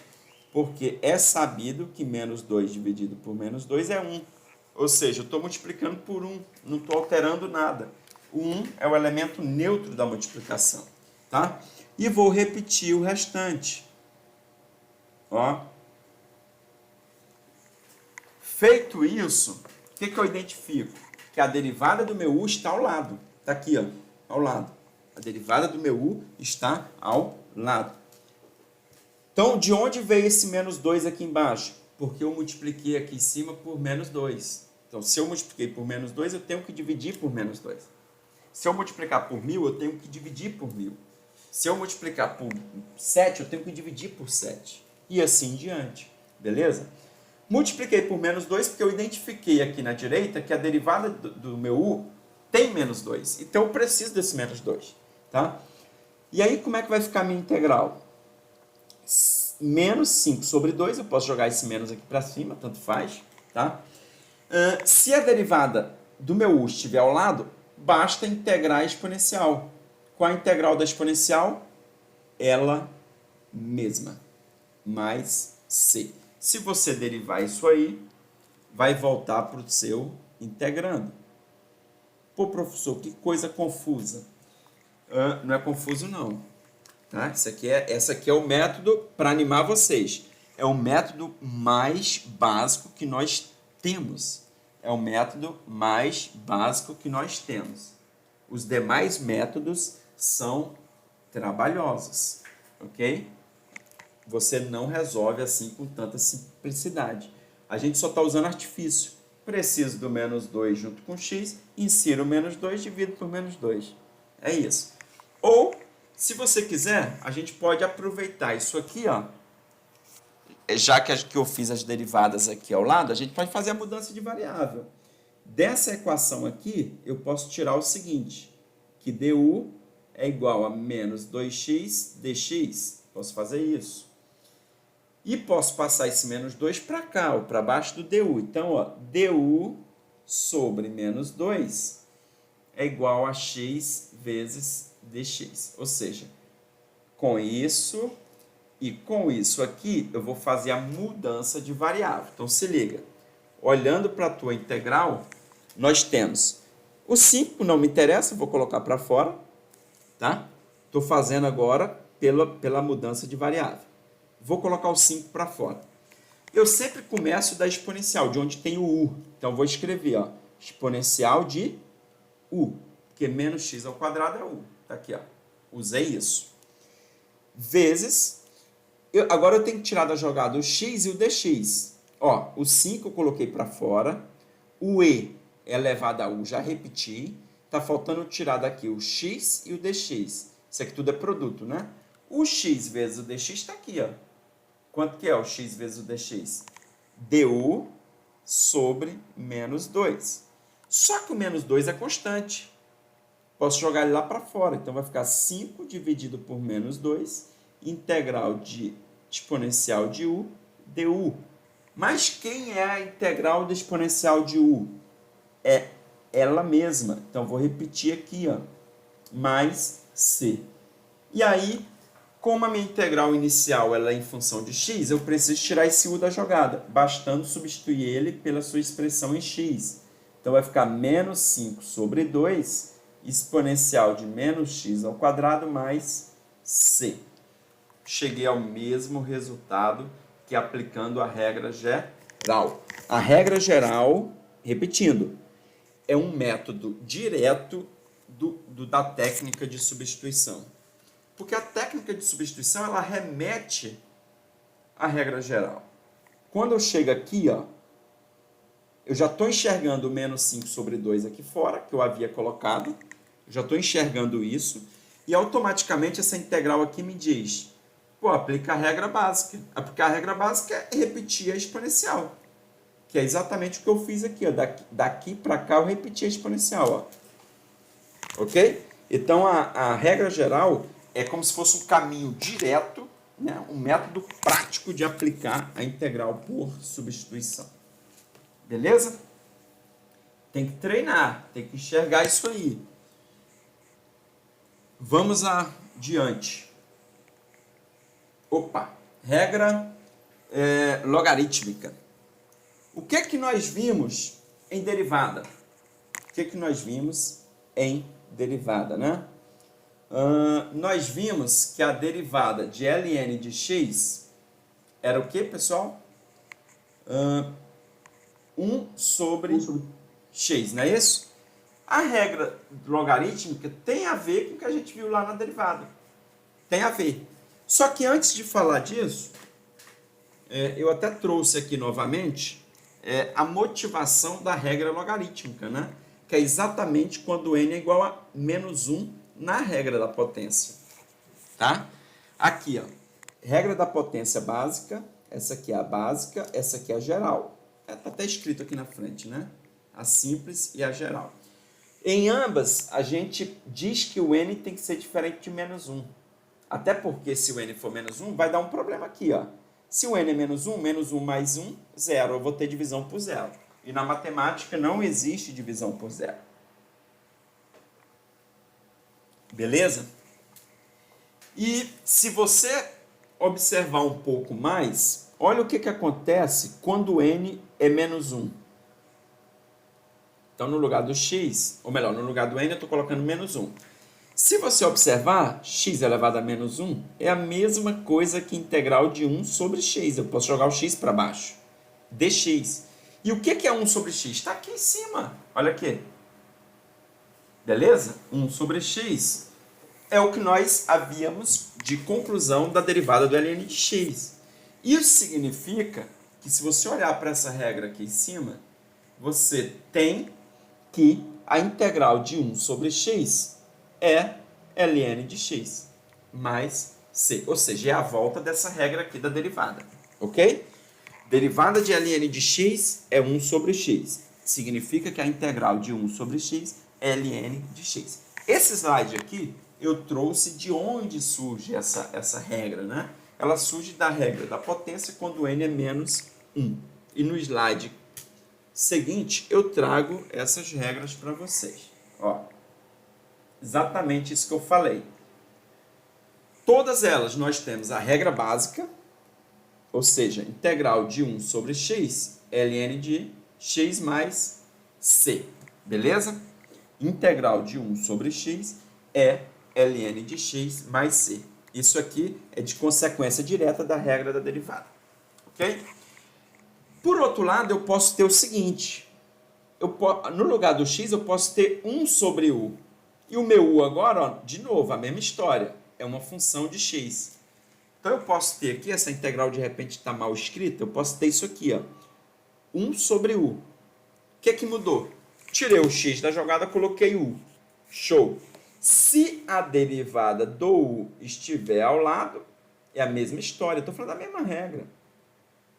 Porque é sabido que menos 2 dividido por menos 2 é 1. Ou seja, eu estou multiplicando por 1, não estou alterando nada. O 1 é o elemento neutro da multiplicação. Tá? E vou repetir o restante. Ó. Feito isso, o que eu identifico? Que a derivada do meu u está ao lado. Está aqui, ó, ao lado. A derivada do meu u está ao lado. Então, de onde veio esse menos 2 aqui embaixo? Porque eu multipliquei aqui em cima por menos 2. Então, se eu multipliquei por menos 2, eu tenho que dividir por menos 2. Se eu multiplicar por 1000, eu tenho que dividir por 1000. Se eu multiplicar por 7, eu tenho que dividir por 7. E assim em diante. Beleza? Multipliquei por menos 2 porque eu identifiquei aqui na direita que a derivada do meu u tem menos 2. Então, eu preciso desse menos 2. Tá? E aí, como é que vai ficar a minha integral? Menos 5 sobre 2, eu posso jogar esse menos aqui para cima, tanto faz. Tá? Se a derivada do meu u estiver ao lado, basta integrar a exponencial. Qual a integral da exponencial? Ela mesma, mais c. Se você derivar isso aí, vai voltar para o seu integrando. Pô, professor, que coisa confusa. Não é confuso, não. Tá? Esse aqui é o método para animar vocês. É o método mais básico que nós temos. É o método mais básico que nós temos. Os demais métodos são trabalhosos, ok? Você não resolve assim com tanta simplicidade. A gente só está usando artifício. Preciso do menos 2 junto com x, insiro o menos 2, divido por menos 2. É isso. Ou, se você quiser, a gente pode aproveitar isso aqui, ó. Já que eu fiz as derivadas aqui ao lado, a gente pode fazer a mudança de variável. Dessa equação aqui, eu posso tirar o seguinte, que du é igual a menos 2x dx. Posso fazer isso. E posso passar esse menos 2 para cá, ou para baixo do du. Então, ó, du sobre menos 2 é igual a x vezes dx. Ou seja, com isso e com isso aqui, eu vou fazer a mudança de variável. Então, se liga. Olhando para a tua integral, nós temos o 5, não me interessa, vou colocar para fora. Tá? Estou fazendo agora pela mudança de variável. Vou colocar o 5 para fora. Eu sempre começo da exponencial, de onde tem o u. Então, vou escrever, ó, exponencial de u, porque menos x ao quadrado é u. Tá aqui, ó. Usei isso. Vezes, agora eu tenho que tirar da jogada o x e o dx. Ó, o 5 eu coloquei para fora, o e é elevado a u, já repeti. Está faltando tirar daqui o x e o dx. Isso aqui tudo é produto, né? O x vezes o dx está aqui, ó. Quanto que é o x vezes o dx? du sobre menos 2. Só que o menos 2 é constante. Posso jogar ele lá para fora. Então, vai ficar 5 dividido por menos 2, integral de exponencial de u, du. Mas quem é a integral da exponencial de u? É ela mesma. Então, vou repetir aqui, ó, mais c. E aí, como a minha integral inicial ela é em função de x, eu preciso tirar esse u da jogada, bastando substituir ele pela sua expressão em x. Então, vai ficar menos 5 sobre 2, exponencial de menos x ao quadrado mais c. Cheguei ao mesmo resultado que aplicando a regra geral. A regra geral, repetindo, é um método direto da técnica de substituição. Porque a técnica de substituição, ela remete à regra geral. Quando eu chego aqui, ó, eu já estou enxergando o menos 5 sobre 2 aqui fora, que eu havia colocado. Eu já estou enxergando isso. E automaticamente essa integral aqui me diz, pô, aplica a regra básica. Aplicar a regra básica é repetir a exponencial. Que é exatamente o que eu fiz aqui, ó. Daqui para cá eu repeti a exponencial, ó. Ok? Então, a regra geral é como se fosse um caminho direto, né? Um método prático de aplicar a integral por substituição. Beleza? Tem que treinar, tem que enxergar isso aí. Vamos à diante. Opa! Regra logarítmica. O que é que nós vimos em derivada? O que é que nós vimos em derivada, né? Nós vimos que a derivada de ln de x era o que, pessoal? 1 sobre x, não é isso? A regra logarítmica tem a ver com o que a gente viu lá na derivada. Tem a ver. Só que antes de falar disso, eu até trouxe aqui novamente a motivação da regra logarítmica, né? Que é exatamente quando n é igual a menos 1 na regra da potência. Tá? Aqui, ó, regra da potência básica, essa aqui é a básica, essa aqui é a geral. Está até escrito aqui na frente, né? A simples e a geral. Em ambas, a gente diz que o n tem que ser diferente de menos 1. Até porque se o n for menos 1, vai dar um problema aqui, ó. Se o n é menos 1 mais 1, 0. Eu vou ter divisão por 0. E na matemática não existe divisão por 0. Beleza? E se você observar um pouco mais, olha o que acontece quando n é menos 1. Então, no lugar do x, ou melhor, no lugar do n, eu estou colocando menos 1. Se você observar, x elevado a menos 1 é a mesma coisa que integral de 1 sobre x. Eu posso jogar o x para baixo. dx. E o que é 1 sobre x? Está aqui em cima. Olha aqui. Beleza? 1 sobre x é o que nós havíamos de conclusão da derivada do ln de x. Isso significa que se você olhar para essa regra aqui em cima, você tem que a integral de 1 sobre x é ln de x mais c. Ou seja, é a volta dessa regra aqui da derivada. Ok? Derivada de ln de x é 1 sobre x. Significa que a integral de 1 sobre x é ln de x. Esse slide aqui eu trouxe de onde surge essa regra, né? Ela surge da regra da potência quando n é menos 1. E no slide seguinte eu trago essas regras para vocês. Ó, exatamente isso que eu falei. Todas elas nós temos a regra básica, ou seja, integral de 1 sobre x, ln de x mais c. Beleza? Integral de 1 sobre x é ln de x mais c. Isso aqui é de consequência direta da regra da derivada. Ok? Por outro lado, eu posso ter o seguinte. No lugar do x, eu posso ter 1 sobre u. E o meu u agora, ó, de novo, a mesma história. É uma função de x. Então, eu posso ter aqui, essa integral de repente está mal escrita, eu posso ter isso aqui, ó, 1 sobre u. O que é que mudou? Tirei o x da jogada, coloquei u. Show! Se a derivada do u estiver ao lado, é a mesma história. Estou falando da mesma regra.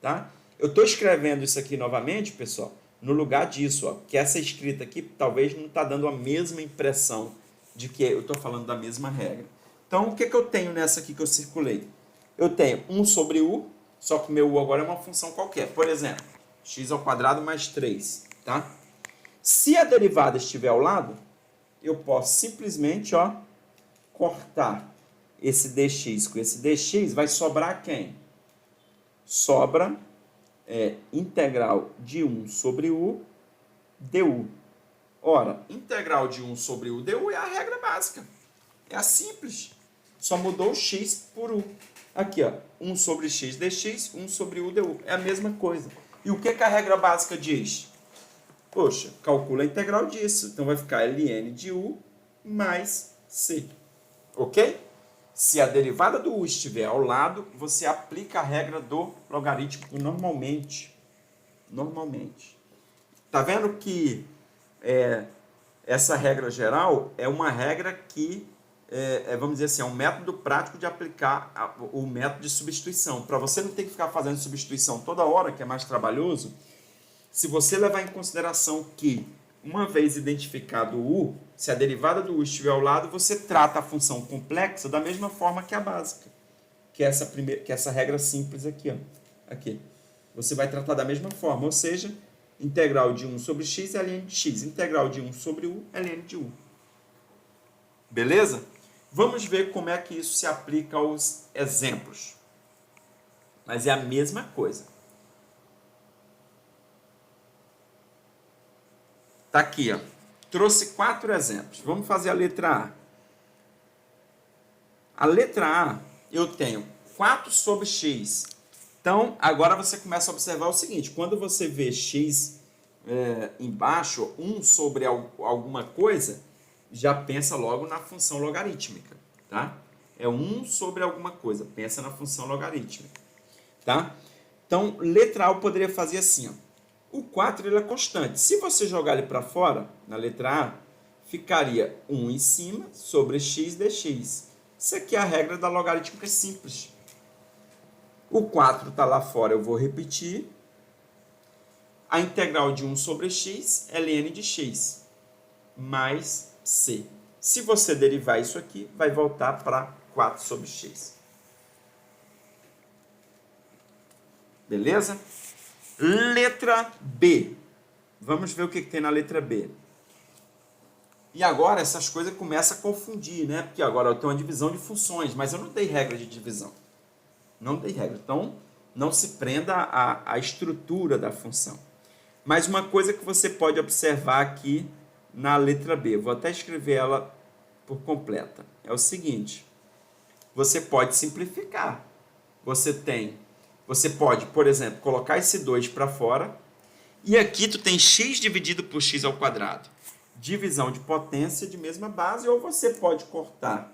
Tá? Eu estou escrevendo isso aqui novamente, pessoal, no lugar disso, ó, que essa escrita aqui talvez não está dando a mesma impressão de que eu estou falando da mesma regra. Então, o que eu tenho nessa aqui que eu circulei? Eu tenho 1 sobre u, só que o meu u agora é uma função qualquer. Por exemplo, x ao quadrado mais 3. Tá? Se a derivada estiver ao lado, eu posso simplesmente, ó, cortar esse dx com esse dx, vai sobrar quem? Sobra integral de 1 sobre u du. Ora, integral de 1 sobre u du é a regra básica. É a simples. Só mudou o x por u. Aqui, ó, 1 sobre x dx, 1 sobre u du. É a mesma coisa. E o que a regra básica diz? Poxa, calcula a integral disso. Então, vai ficar ln de u mais c. Ok? Se a derivada do u estiver ao lado, você aplica a regra do logarítmico normalmente. Normalmente. Tá vendo que essa regra geral é uma regra que, vamos dizer assim, é um método prático de aplicar o método de substituição. Para você não ter que ficar fazendo substituição toda hora, que é mais trabalhoso, se você levar em consideração que, uma vez identificado o u, se a derivada do u estiver ao lado, você trata a função complexa da mesma forma que a básica, que é essa regra simples aqui, ó. Aqui. Você vai tratar da mesma forma, ou seja, integral de 1 sobre x é ln de x, integral de 1 sobre u é ln de u. Beleza? Vamos ver como é que isso se aplica aos exemplos. Mas é a mesma coisa. Tá aqui, ó. Trouxe 4 exemplos. Vamos fazer a letra A. A letra A, eu tenho 4 sobre x. Então, agora você começa a observar o seguinte. Quando você vê x embaixo, 1 sobre alguma coisa, já pensa logo na função logarítmica, tá? É 1 sobre alguma coisa. Pensa na função logarítmica, tá? Então, letra A eu poderia fazer assim, ó. O 4 ele é constante. Se você jogar ele para fora, na letra A, ficaria 1 em cima sobre x dx. Isso aqui é a regra da logarítmica simples. O 4 está lá fora, eu vou repetir. A integral de 1 sobre x é ln de x, mais c. Se você derivar isso aqui, vai voltar para 4 sobre x. Beleza? Letra B. Vamos ver o que tem na letra B. E agora essas coisas começam a confundir, né? Porque agora eu tenho uma divisão de funções, mas eu não dei regra de divisão. Não dei regra. Então, não se prenda à estrutura da função. Mas uma coisa que você pode observar aqui na letra B, vou até escrever ela por completa, é o seguinte. Você pode simplificar. Você pode, por exemplo, colocar esse 2 para fora. E aqui tu tem x dividido por x ao quadrado. Divisão de potência de mesma base. Ou você pode cortar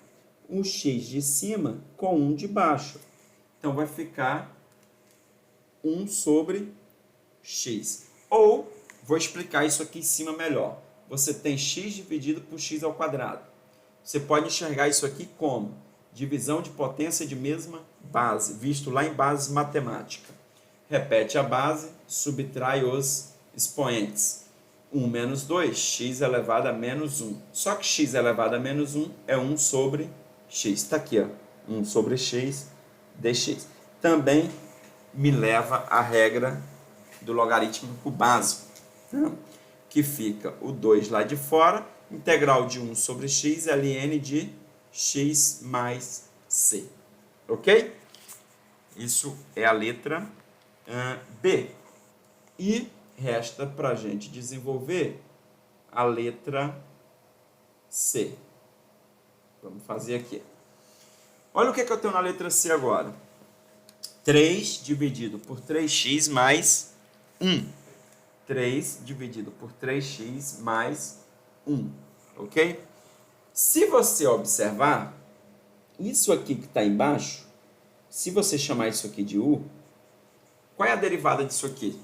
um x de cima com um de baixo. Então, vai ficar 1 sobre x. Ou, vou explicar isso aqui em cima melhor. Você tem x dividido por x ao quadrado. Você pode enxergar isso aqui como divisão de potência de mesma base, visto lá em bases matemática. Repete a base, subtrai os expoentes. 1 menos 2, x elevado a menos 1. Só que x elevado a menos 1 é 1 sobre x. Está aqui, ó, 1 sobre x dx. Também me leva à regra do logarítmico básico, né? Que fica o 2 lá de fora, integral de 1 sobre x, ln de x mais c. Ok? Isso é a letra B. E resta para a gente desenvolver a letra C. Vamos fazer aqui. Olha o que eu tenho na letra C agora. 3 dividido por 3x mais 1. 3 dividido por 3x mais 1. Ok? Se você observar, isso aqui que está embaixo, se você chamar isso aqui de u, qual é a derivada disso aqui?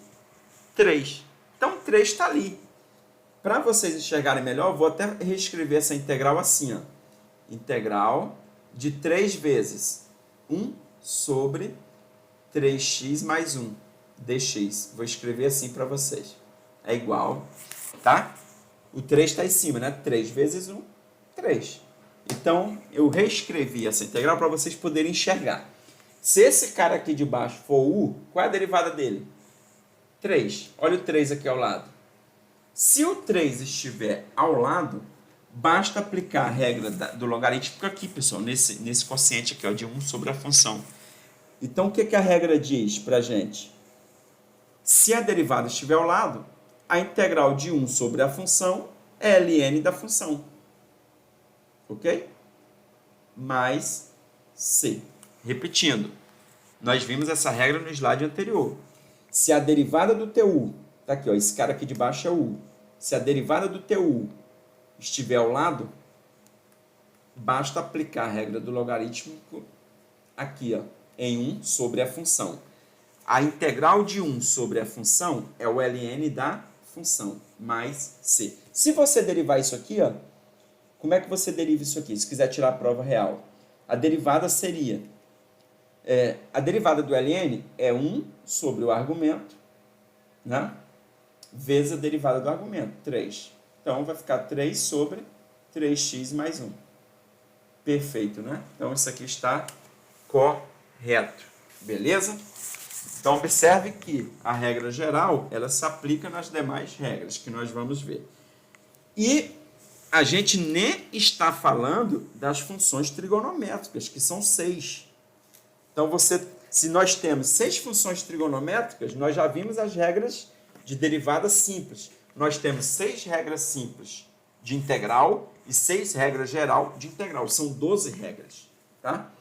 3. Então, 3 está ali. Para vocês enxergarem melhor, eu vou até reescrever essa integral assim, ó. Integral de 3 vezes 1 sobre 3x mais 1 dx. Vou escrever assim para vocês. É igual, tá? O 3 está em cima, né? 3 vezes 1, 3. Então, eu reescrevi essa integral para vocês poderem enxergar. Se esse cara aqui de baixo for u, qual é a derivada dele? 3. Olha o 3 aqui ao lado. Se o 3 estiver ao lado, basta aplicar a regra do logarítmico aqui, pessoal, nesse quociente aqui, ó, de 1 sobre a função. Então, o que a regra diz para a gente? Se a derivada estiver ao lado, a integral de 1 sobre a função é ln da função. Ok? Mais c. Repetindo, nós vimos essa regra no slide anterior. Se a derivada do teu u, tá aqui, ó, esse cara aqui de baixo é o u. Se a derivada do teu u estiver ao lado, basta aplicar a regra do logarítmico aqui, ó, em 1 sobre a função. A integral de 1 sobre a função é o ln da função, mais c. Se você derivar isso aqui, ó, como é que você deriva isso aqui? Se quiser tirar a prova real. A derivada seria... a derivada do ln é 1 sobre o argumento, né? Vezes a derivada do argumento, 3. Então, vai ficar 3 sobre 3x mais 1. Perfeito, né? Então, isso aqui está correto. Beleza? Então, observe que a regra geral, ela se aplica nas demais regras que nós vamos ver. E a gente nem está falando das funções trigonométricas, que são 6. Então, se nós temos 6 funções trigonométricas, nós já vimos as regras de derivada simples. Nós temos 6 regras simples de integral e 6 regras geral de integral. São 12 regras, tá?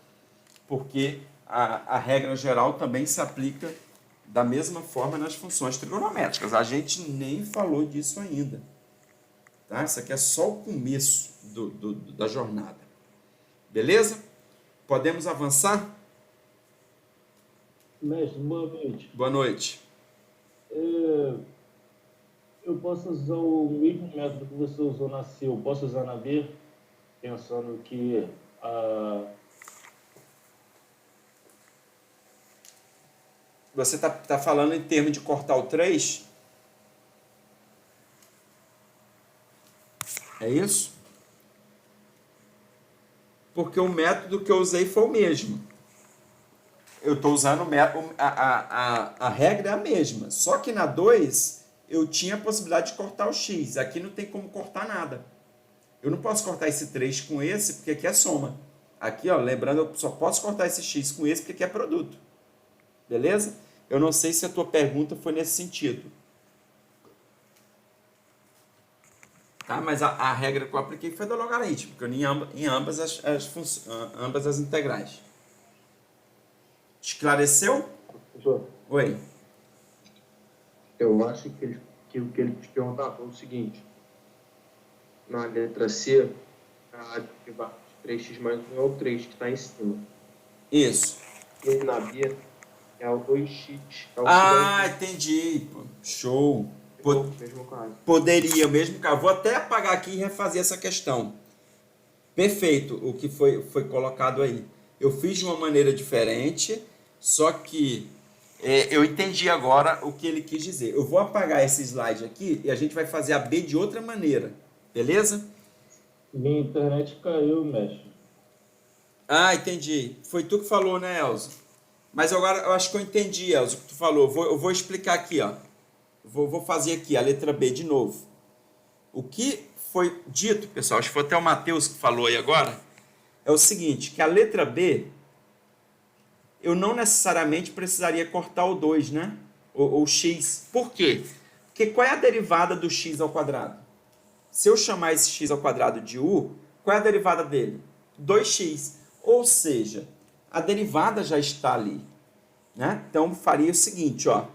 Porque a regra geral também se aplica da mesma forma nas funções trigonométricas. A gente nem falou disso ainda. Tá? Isso aqui é só o começo da jornada. Beleza? Podemos avançar? Mestre, boa noite. Boa noite. Eu posso usar o mesmo método que você usou na C, eu posso usar na B, pensando que Você está falando em termos de cortar o 3? É isso? Porque o método que eu usei foi o mesmo. Eu estou usando a regra é a mesma. Só que na 2 eu tinha a possibilidade de cortar o x. Aqui não tem como cortar nada. Eu não posso cortar esse 3 com esse, porque aqui é soma. Aqui, ó, lembrando, eu só posso cortar esse x com esse, porque aqui é produto. Beleza? Eu não sei se a tua pergunta foi nesse sentido. Tá? Mas a regra que eu apliquei foi do logaritmo, porque eu em ambas as integrais. Esclareceu? Professor, Oi. eu acho que o que ele te perguntar foi o seguinte. Na letra C, a derivada de 3x mais 1 é o 3 que está em cima. Isso. E na B é o 2x. É o Entendi. Show. mesmo caso. Poderia, mesmo caso. Vou até apagar aqui e refazer essa questão. Perfeito o que foi colocado aí. Eu fiz de uma maneira diferente, só que eu entendi agora o que ele quis dizer. Eu vou apagar esse slide aqui e a gente vai fazer a B de outra maneira. Beleza? minha internet caiu, mestre. Entendi. Foi tu que falou, né, Elzo? Mas agora eu acho que eu entendi, Elzo, o que tu falou. Eu vou explicar aqui, ó. Vou fazer aqui a letra B de novo. O que foi dito, pessoal, acho que foi até o Matheus que falou aí agora, é o seguinte, que a letra B, eu não necessariamente precisaria cortar o 2, né? O x. Por quê? Porque qual é a derivada do x ao quadrado? Se eu chamar esse x ao quadrado de u, qual é a derivada dele? 2x. Ou seja, a derivada já está ali. Né? Então, faria o seguinte, ó.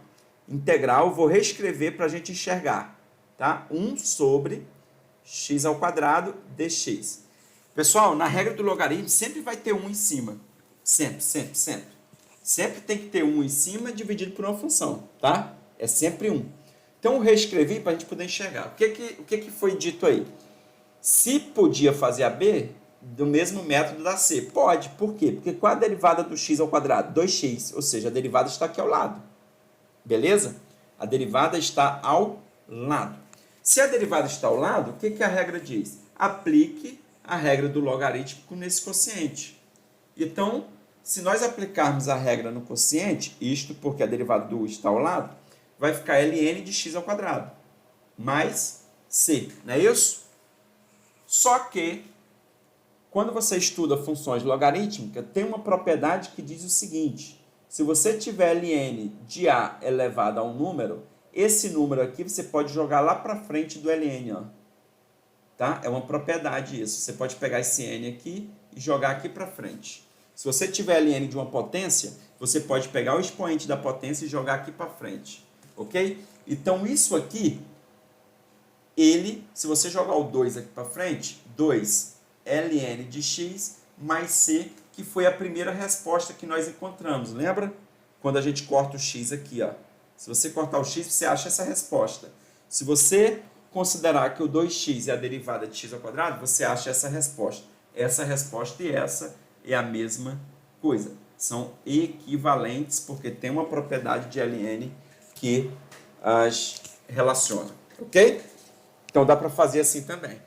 Integral, vou reescrever para a gente enxergar. Tá? 1 sobre x ao quadrado dx. Pessoal, na regra do logaritmo sempre vai ter 1 em cima. Sempre, sempre, sempre. Sempre tem que ter 1 em cima dividido por uma função. Tá? É sempre 1. Então, eu reescrevi para a gente poder enxergar. O que foi dito aí? Se podia fazer a B do mesmo método da C. Pode. Por quê? Porque qual é a derivada do x ao quadrado? 2x. Ou seja, a derivada está aqui ao lado. Beleza? A derivada está ao lado. Se a derivada está ao lado, o que a regra diz? Aplique a regra do logarítmico nesse quociente. Então, se nós aplicarmos a regra no quociente, isto porque a derivada do u está ao lado, vai ficar ln de x ao quadrado mais c, não é isso? Só que, quando você estuda funções logarítmicas, tem uma propriedade que diz o seguinte: se você tiver ln de a elevado a um número, esse número aqui você pode jogar lá para frente do ln. Ó. Tá? É uma propriedade isso. Você pode pegar esse n aqui e jogar aqui para frente. Se você tiver ln de uma potência, você pode pegar o expoente da potência e jogar aqui para frente. Ok? Então, isso aqui, se você jogar o 2 aqui para frente, 2 ln de x mais c, que foi a primeira resposta que nós encontramos. Lembra? Quando a gente corta o x aqui, ó. Se você cortar o x, você acha essa resposta. Se você considerar que o 2x é a derivada de x ao quadrado, você acha essa resposta. Essa resposta e essa é a mesma coisa. São equivalentes, porque tem uma propriedade de ln que as relaciona. Ok? Então, dá para fazer assim também.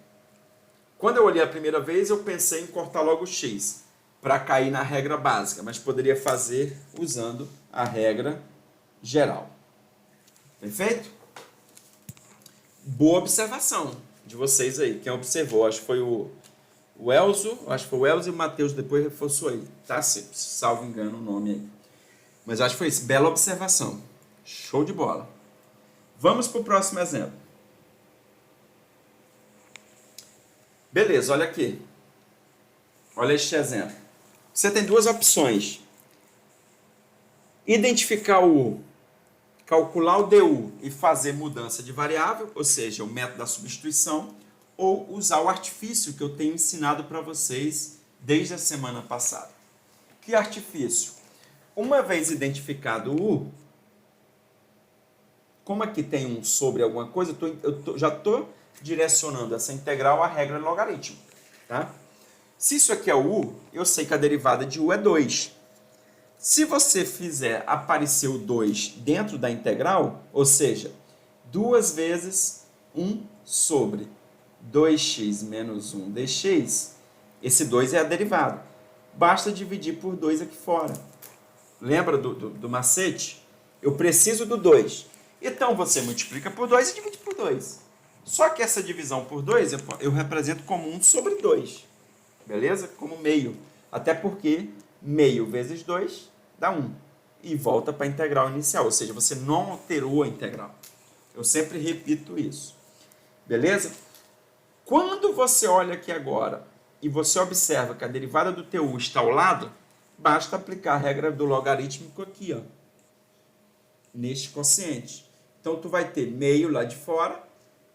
Quando eu olhei a primeira vez, eu pensei em cortar logo o x, para cair na regra básica, mas poderia fazer usando a regra geral. Perfeito? Boa observação. de vocês aí. Quem observou, acho que foi o Elzo, e o Matheus depois reforçou aí, tá? Se salvo engano o nome aí. Mas acho que foi isso. Bela observação. Show de bola. Vamos para o próximo exemplo. Beleza, olha aqui. Olha este exemplo. Você tem duas opções. Identificar o U, calcular o DU e fazer mudança de variável, ou seja, o método da substituição, ou usar o artifício que eu tenho ensinado para vocês desde a semana passada. Que artifício? Uma vez identificado o U, como aqui tem um sobre alguma coisa, já estou direcionando essa integral à regra logarítmica. Tá? Se isso aqui é o U, eu sei que a derivada de U é 2. Se você fizer aparecer o 2 dentro da integral, ou seja, 2 vezes 1 sobre 2x menos 1 dx, esse 2 é a derivada. Basta dividir por 2 aqui fora. Lembra do macete? Eu preciso do 2. Então, você multiplica por 2 e divide por 2. Só que essa divisão por 2 eu represento como 1 sobre 2. Beleza? Como meio. Até porque meio vezes 2 dá 1. E volta para a integral inicial. Ou seja, você não alterou a integral. Eu sempre repito isso. Beleza? Quando você olha aqui agora e você observa que a derivada do teu u está ao lado, basta aplicar a regra do logarítmico aqui, ó, neste quociente. Então, tu vai ter meio lá de fora,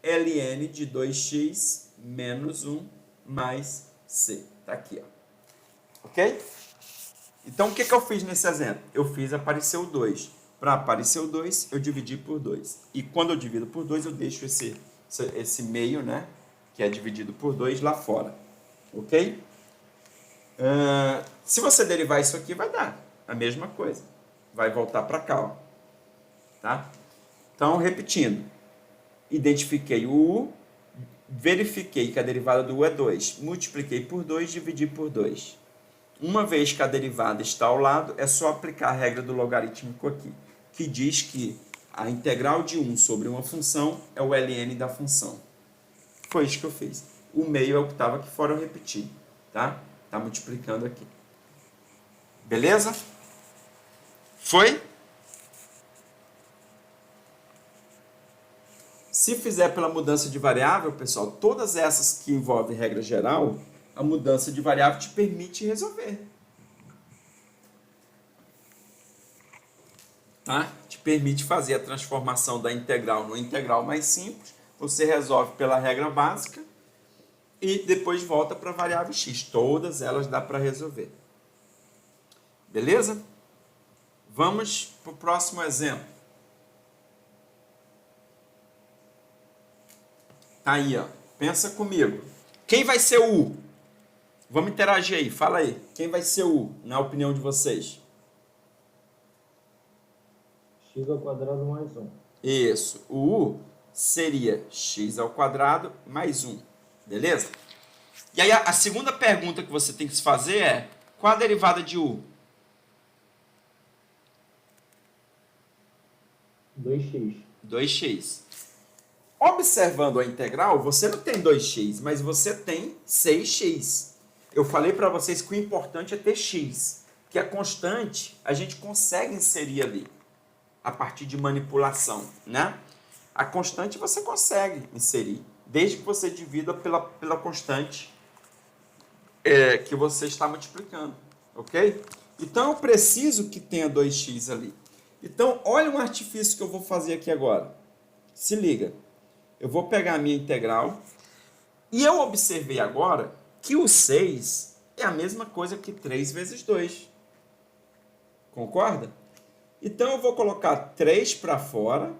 ln de 2x menos 1 mais c. Está aqui, ó. Ok? Então, o que eu fiz nesse exemplo? Eu fiz aparecer o 2. Para aparecer o 2, eu dividi por 2. E quando eu divido por 2, eu deixo esse meio, né, que é dividido por 2 lá fora. Ok? Se você derivar isso aqui, vai dar a mesma coisa. Vai voltar para cá, ó. Tá? Então, repetindo. Identifiquei o U, verifiquei que a derivada do U é 2. Multipliquei por 2, dividi por 2. Uma vez que a derivada está ao lado, é só aplicar a regra do logarítmico aqui, que diz que a integral de 1 sobre uma função é o ln da função. Foi isso que eu fiz. O meio é o que estava aqui fora, eu repeti. Tá? Tá multiplicando aqui. Beleza? Foi? Se fizer pela mudança de variável, pessoal, todas essas que envolvem regra geral, a mudança de variável te permite resolver. Tá? Te permite fazer a transformação da integral numa integral mais simples. Você resolve pela regra básica e depois volta para a variável x. Todas elas dá para resolver. Beleza? Vamos para o próximo exemplo. Tá aí, ó. Pensa comigo. Quem vai ser o U? Vamos interagir aí. Fala aí. Quem vai ser o U, na opinião de vocês? X ao quadrado mais 1. Isso. O U seria x ao quadrado mais 1. Beleza? E aí a segunda pergunta que você tem que se fazer é: qual a derivada de U? 2x. 2x. Observando a integral, você não tem 2x, mas você tem 6x. Eu falei para vocês que o importante é ter x, que a constante a gente consegue inserir ali, a partir de manipulação, né? A constante você consegue inserir, desde que você divida pela constante que você está multiplicando, ok? Então, eu preciso que tenha 2x ali. Então, olha um artifício que eu vou fazer aqui agora. Se liga. Eu vou pegar a minha integral e eu observei agora que o 6 é a mesma coisa que 3 vezes 2. Concorda? Então, eu vou colocar 3 para fora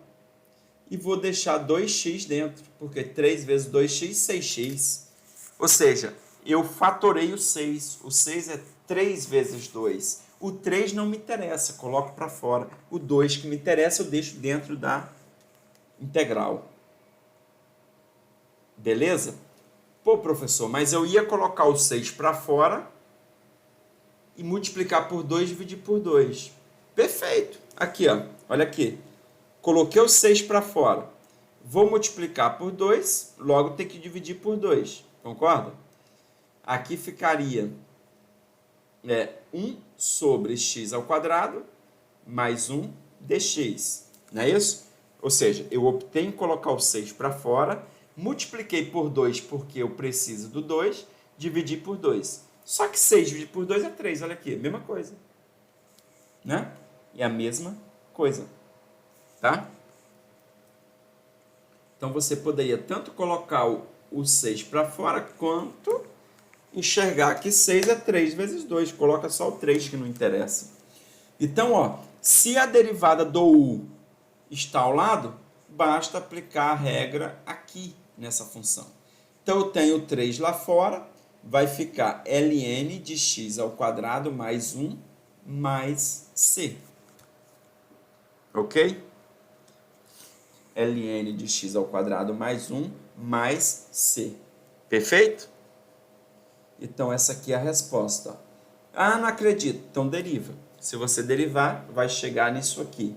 e vou deixar 2x dentro, porque 3 vezes 2x, 6x. Ou seja, eu fatorei o 6. O 6 é 3 vezes 2. O 3 não me interessa, coloco para fora. O 2 que me interessa, eu deixo dentro da integral. Beleza? Pô, professor, mas eu ia colocar o 6 para fora e multiplicar por 2 e dividir por 2. Perfeito. Aqui, ó. Olha aqui. Coloquei o 6 para fora. Vou multiplicar por 2, logo tem que dividir por 2. Concorda? Aqui ficaria 1 sobre x ao quadrado mais 1 dx. Não é isso? Ou seja, eu optei em colocar o 6 para fora, multipliquei por 2 porque eu preciso do 2, dividi por 2. Só que 6 dividido por 2 é 3, olha aqui, mesma coisa. Né? É a mesma coisa. Tá? Então, você poderia tanto colocar o 6 para fora, quanto enxergar que 6 é 3 vezes 2. Coloca só o 3 que não interessa. Então, ó, se a derivada do u está ao lado, basta aplicar a regra aqui nessa função. Então, eu tenho 3 lá fora, vai ficar ln de x ao quadrado mais 1 mais c. Ok? ln de x ao quadrado mais 1 mais c. Perfeito? Então, essa aqui é a resposta. Ah, não acredito. Então, deriva. Se você derivar, vai chegar nisso aqui.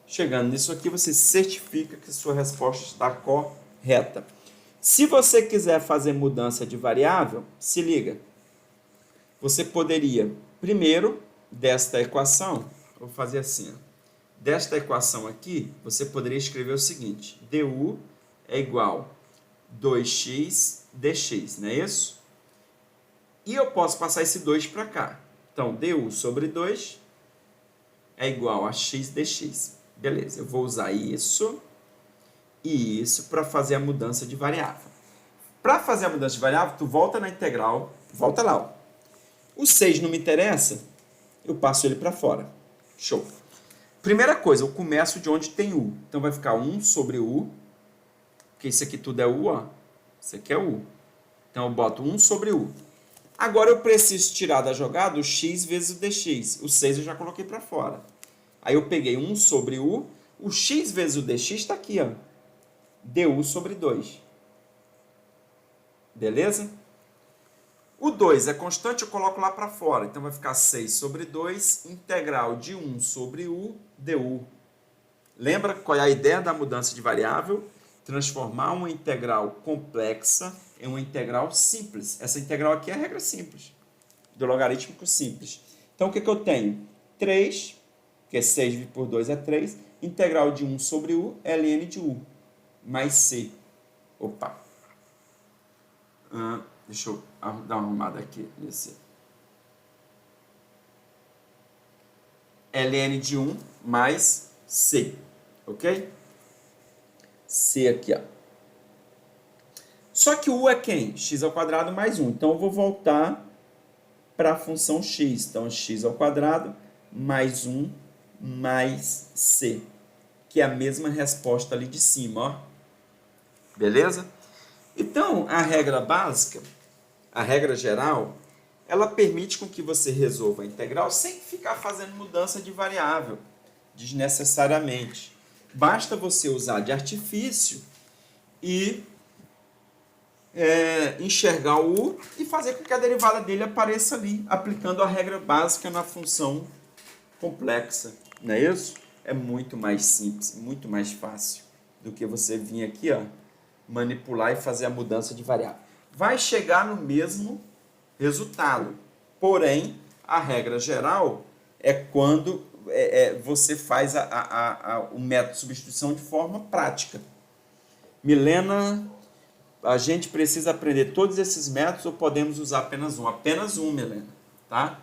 Chegando nisso aqui, você certifica que sua resposta está correta. Se você quiser fazer mudança de variável, se liga. Você poderia, primeiro, desta equação, vou fazer assim, ó. Desta equação aqui, você poderia escrever o seguinte: du é igual a 2x dx, não é isso? E eu posso passar esse 2 para cá. Então, du sobre 2 é igual a x dx. Beleza, eu vou usar isso e isso para fazer a mudança de variável. Para fazer a mudança de variável, tu volta na integral, volta lá. Ó. O 6 não me interessa, eu passo ele para fora. Show. Primeira coisa, eu começo de onde tem u. Então, vai ficar 1 sobre u, porque isso aqui tudo é u, ó. Isso aqui é u. Então, eu boto 1 sobre u. Agora, eu preciso tirar da jogada o x vezes o dx. O 6 eu já coloquei para fora. Aí, eu peguei 1 sobre u. O x vezes o dx está aqui, ó. du sobre 2. Beleza? O 2 é constante, eu coloco lá para fora. Então, vai ficar 6 sobre 2, integral de 1 sobre u, du. Lembra qual é a ideia da mudança de variável? Transformar uma integral complexa em uma integral simples. Essa integral aqui é a regra simples, do logarítmico simples. Então, o que eu tenho? 3, que é 6 por 2 é 3, integral de 1 sobre u, ln de u, mais c. Opa! Deixa eu dar uma arrumada aqui nesse. ln de 1 mais c. Ok? C aqui, ó. Só que o u é quem? X ao quadrado mais 1. Então, eu vou voltar para a função x. Então, x ao quadrado mais 1 mais c. Que é a mesma resposta ali de cima, ó. Beleza? Então, a regra básica, a regra geral, ela permite com que você resolva a integral sem ficar fazendo mudança de variável desnecessariamente. Basta você usar de artifício e enxergar o u e fazer com que a derivada dele apareça ali, aplicando a regra básica na função complexa. Não é isso? É muito mais simples, muito mais fácil do que você vir aqui, ó, manipular e fazer a mudança de variável. Vai chegar no mesmo resultado, porém, a regra geral é quando você faz o método de substituição de forma prática. Milena, a gente precisa aprender todos esses métodos ou podemos usar apenas um? Apenas um, Milena, tá?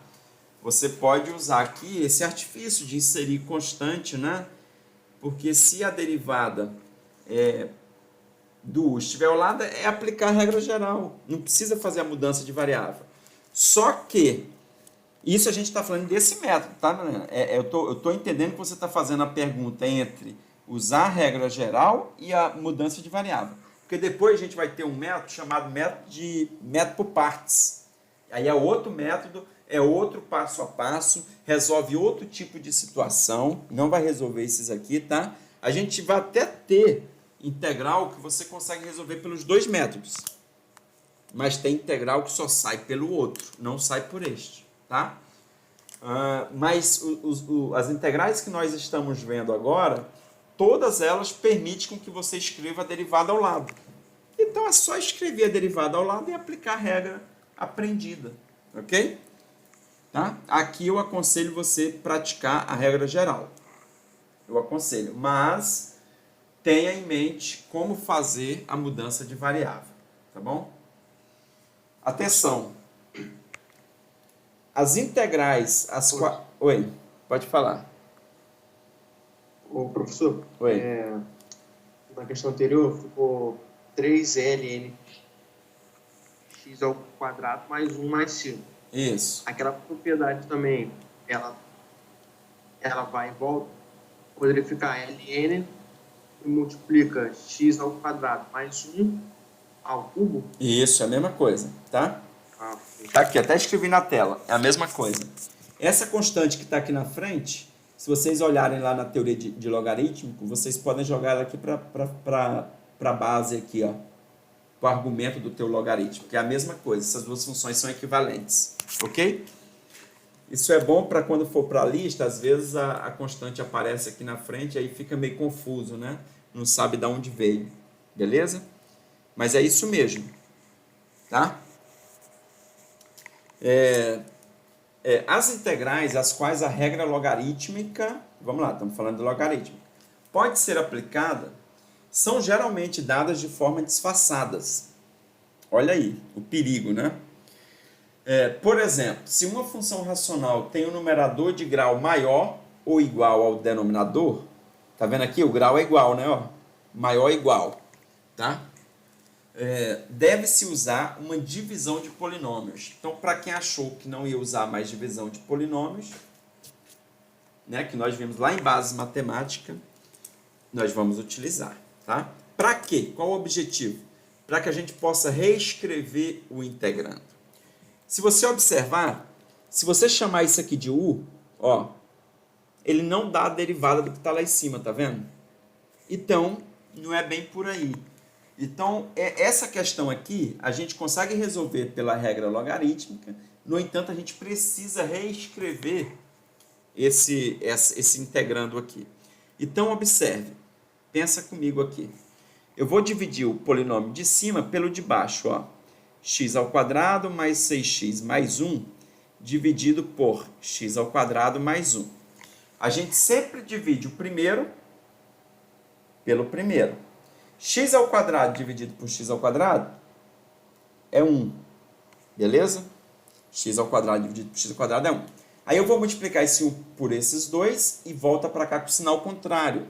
Você pode usar aqui esse artifício de inserir constante, né? Porque se a derivada do u estiver ao lado, é aplicar a regra geral. Não precisa fazer a mudança de variável. Só que, isso a gente está falando desse método, tá, Milena? Eu tô entendendo que você está fazendo a pergunta entre usar a regra geral e a mudança de variável. Porque depois a gente vai ter um método chamado método por partes. Aí é outro método, é outro passo a passo, resolve outro tipo de situação, não vai resolver esses aqui, tá? A gente vai até ter integral que você consegue resolver pelos dois métodos. Mas tem integral que só sai pelo outro, não sai por este, tá? Mas as integrais que nós estamos vendo agora, todas elas permitem com que você escreva a derivada ao lado. Então é só escrever a derivada ao lado e aplicar a regra aprendida, ok? Tá? Aqui eu aconselho você praticar a regra geral. Eu aconselho, mas tenha em mente como fazer a mudança de variável, tá bom? Atenção! As integrais, Oi, pode falar. Ô, professor, Oi. na questão anterior ficou 3ln x ao quadrado mais 1 mais 5. Isso. Aquela propriedade também, ela vai e volta, poderia ficar ln e multiplica x ao quadrado mais 1 ao cubo. Isso, é a mesma coisa, tá? Ah, Tá aqui, até escrevi na tela, é a mesma coisa. Essa constante que está aqui na frente, se vocês olharem lá na teoria de logarítmico, vocês podem jogar ela aqui para a base aqui, ó, para o argumento do teu logaritmo, que é a mesma coisa, essas duas funções são equivalentes, ok? Isso é bom para quando for para a lista, às vezes a constante aparece aqui na frente, aí fica meio confuso, né? Não sabe de onde veio, beleza? Mas é isso mesmo, tá? As integrais, as quais a regra logarítmica, vamos lá, estamos falando de logaritmo, pode ser aplicada, são geralmente dadas de forma disfarçadas. Olha aí, o perigo, né? Por exemplo, se uma função racional tem um numerador de grau maior ou igual ao denominador, tá vendo aqui? O grau é igual, né? Ó, maior ou igual, tá? Deve-se usar uma divisão de polinômios. Então, para quem achou que não ia usar mais divisão de polinômios, né, que nós vimos lá em base matemática, nós vamos utilizar. Tá? Para quê? Qual o objetivo? Para que a gente possa reescrever o integrando. Se você observar, se você chamar isso aqui de u, ó, ele não dá a derivada do que está lá em cima, tá vendo? Então, não é bem por aí. Então, essa questão aqui, a gente consegue resolver pela regra logarítmica, no entanto, a gente precisa reescrever esse integrando aqui. Então, observe, pensa comigo aqui. Eu vou dividir o polinômio de cima pelo de baixo, ó. X ao quadrado mais 6x mais 1, dividido por x ao quadrado mais 1. A gente sempre divide o primeiro pelo primeiro. X ao quadrado dividido por x ao quadrado é 1. Beleza? X ao quadrado dividido por x ao quadrado é 1. Aí eu vou multiplicar esse 1 por esses dois e volta para cá com o sinal contrário.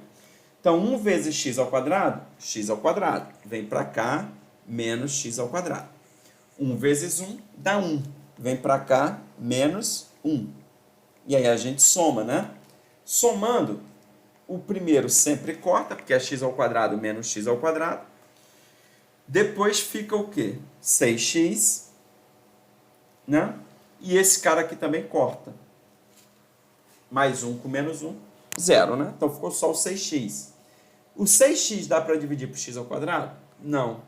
Então, 1 vezes x ao quadrado vem para cá, menos x ao quadrado. 1 vezes 1 dá 1. Vem para cá, menos 1. E aí a gente soma, né? Somando, o primeiro sempre corta, porque é x ao quadrado menos x ao quadrado. Depois fica o quê? 6x, né? E esse cara aqui também corta. Mais 1 com menos 1, 0, né? Então ficou só o 6x. O 6x dá para dividir por x ao quadrado? Não,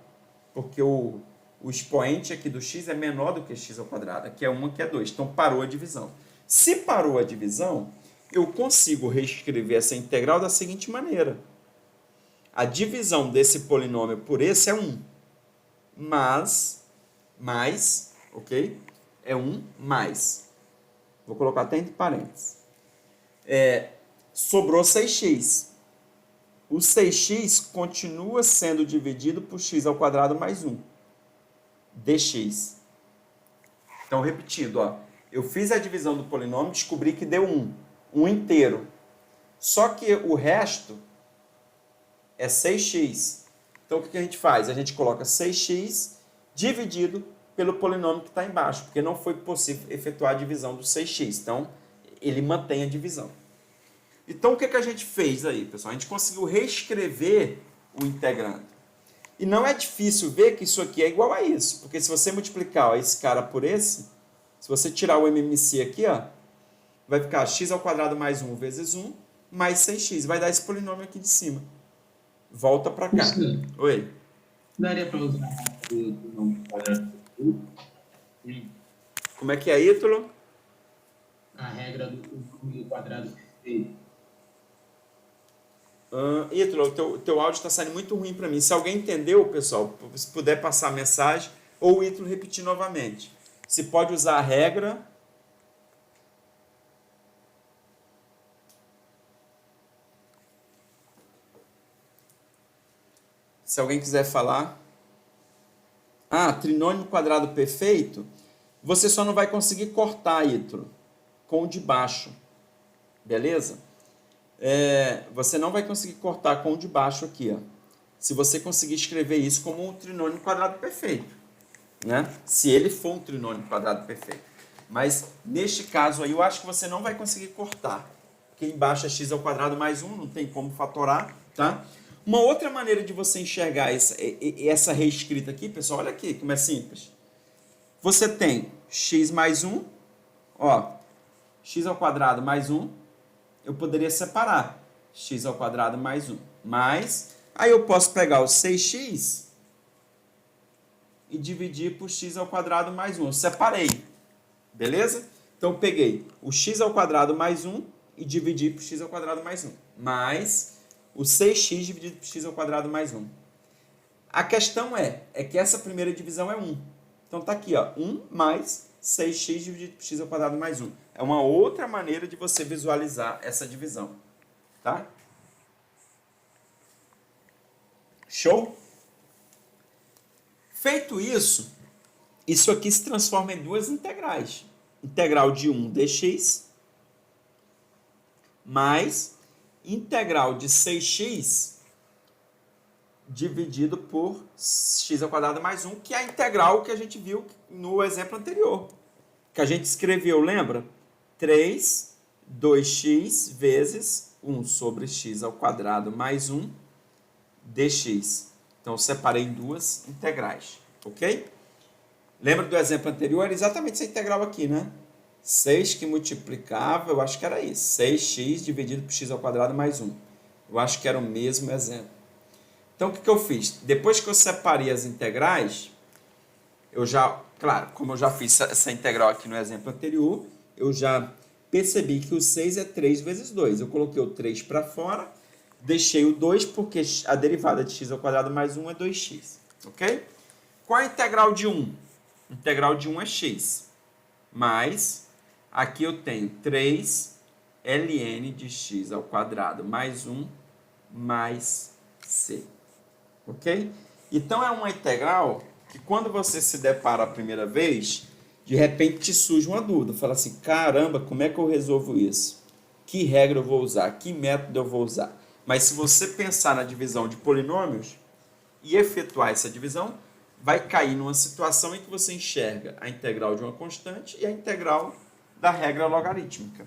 porque o expoente aqui do x é menor do que x ao quadrado. Aqui é 1, aqui é 2. Então parou a divisão. Se parou a divisão, eu consigo reescrever essa integral da seguinte maneira. A divisão desse polinômio por esse é 1. Mais, ok? É 1 mais. Vou colocar até entre parênteses. Sobrou 6x. O 6x continua sendo dividido por x ao quadrado mais 1. dx. Então, repetindo, ó, eu fiz a divisão do polinômio, descobri que deu 1 inteiro. Só que o resto é 6x. Então, o que a gente faz? A gente coloca 6x dividido pelo polinômio que está embaixo, porque não foi possível efetuar a divisão do 6x. Então, ele mantém a divisão. Então, o que a gente fez aí, pessoal? A gente conseguiu reescrever o integrando. E não é difícil ver que isso aqui é igual a isso, porque se você multiplicar ó, esse cara por esse, se você tirar o MMC aqui, ó, vai ficar x ao quadrado mais 1 vezes 1, mais 6x. Vai dar esse polinômio aqui de cima. Volta para cá. Oi. Daria para usar o nome quadrado? Como é que é, Ítalo? A regra do número quadrado perfeito. Ítalo, o teu áudio está saindo muito ruim para mim. Se alguém entendeu, pessoal, se puder passar a mensagem, ou o Ítalo repetir novamente. Se pode usar a regra. Se alguém quiser falar. Trinômio quadrado perfeito. Você só não vai conseguir cortar, Ítalo, com o de baixo. Beleza? Você não vai conseguir cortar com o de baixo aqui, ó. Se você conseguir escrever isso como um trinômio quadrado perfeito, né? Se ele for um trinômio quadrado perfeito. Mas, neste caso aí, eu acho que você não vai conseguir cortar. Porque embaixo é x ao quadrado mais 1, não tem como fatorar, tá? Uma outra maneira de você enxergar essa reescrita aqui, pessoal, olha aqui como é simples. Você tem x mais 1, ó, x ao quadrado mais 1, eu poderia separar x ao quadrado mais 1. Mas, aí eu posso pegar o 6x e dividir por x ao quadrado mais 1. Eu separei, beleza? Então, eu peguei o x ao quadrado mais 1 e dividi por x ao quadrado mais 1. Mais o 6x dividido por x ao quadrado mais 1. A questão é que essa primeira divisão é 1. Então, está aqui, ó, 1 mais 6x dividido por x ao quadrado mais 1. É uma outra maneira de você visualizar essa divisão. Tá? Show? Feito isso, isso aqui se transforma em duas integrais. Integral de 1 dx mais integral de 6x dividido por x ao quadrado mais 1, que é a integral que a gente viu no exemplo anterior. Que a gente escreveu, lembra? 3, 2x vezes 1 sobre x ao quadrado mais 1 dx. Então, eu separei em duas integrais, ok? Lembra do exemplo anterior? Era exatamente essa integral aqui, né? 6 que multiplicava, eu acho que era isso. 6x dividido por x ao quadrado mais 1. Eu acho que era o mesmo exemplo. Então, o que eu fiz? Depois que eu separei as integrais, eu já, claro, como eu já fiz essa integral aqui no exemplo anterior, eu já percebi que o 6 é 3 vezes 2. Eu coloquei o 3 para fora, deixei o 2 porque a derivada de x ao quadrado mais 1 é 2x. Ok? Qual é a integral de 1? A integral de 1 é x. Mais, aqui eu tenho 3 ln de x ao quadrado mais 1 mais c. Ok? Então, é uma integral que quando você se depara a primeira vez, de repente te surge uma dúvida. Fala assim, caramba, como é que eu resolvo isso? Que regra eu vou usar? Que método eu vou usar? Mas se você pensar na divisão de polinômios e efetuar essa divisão, vai cair numa situação em que você enxerga a integral de uma constante e a integral da regra logarítmica.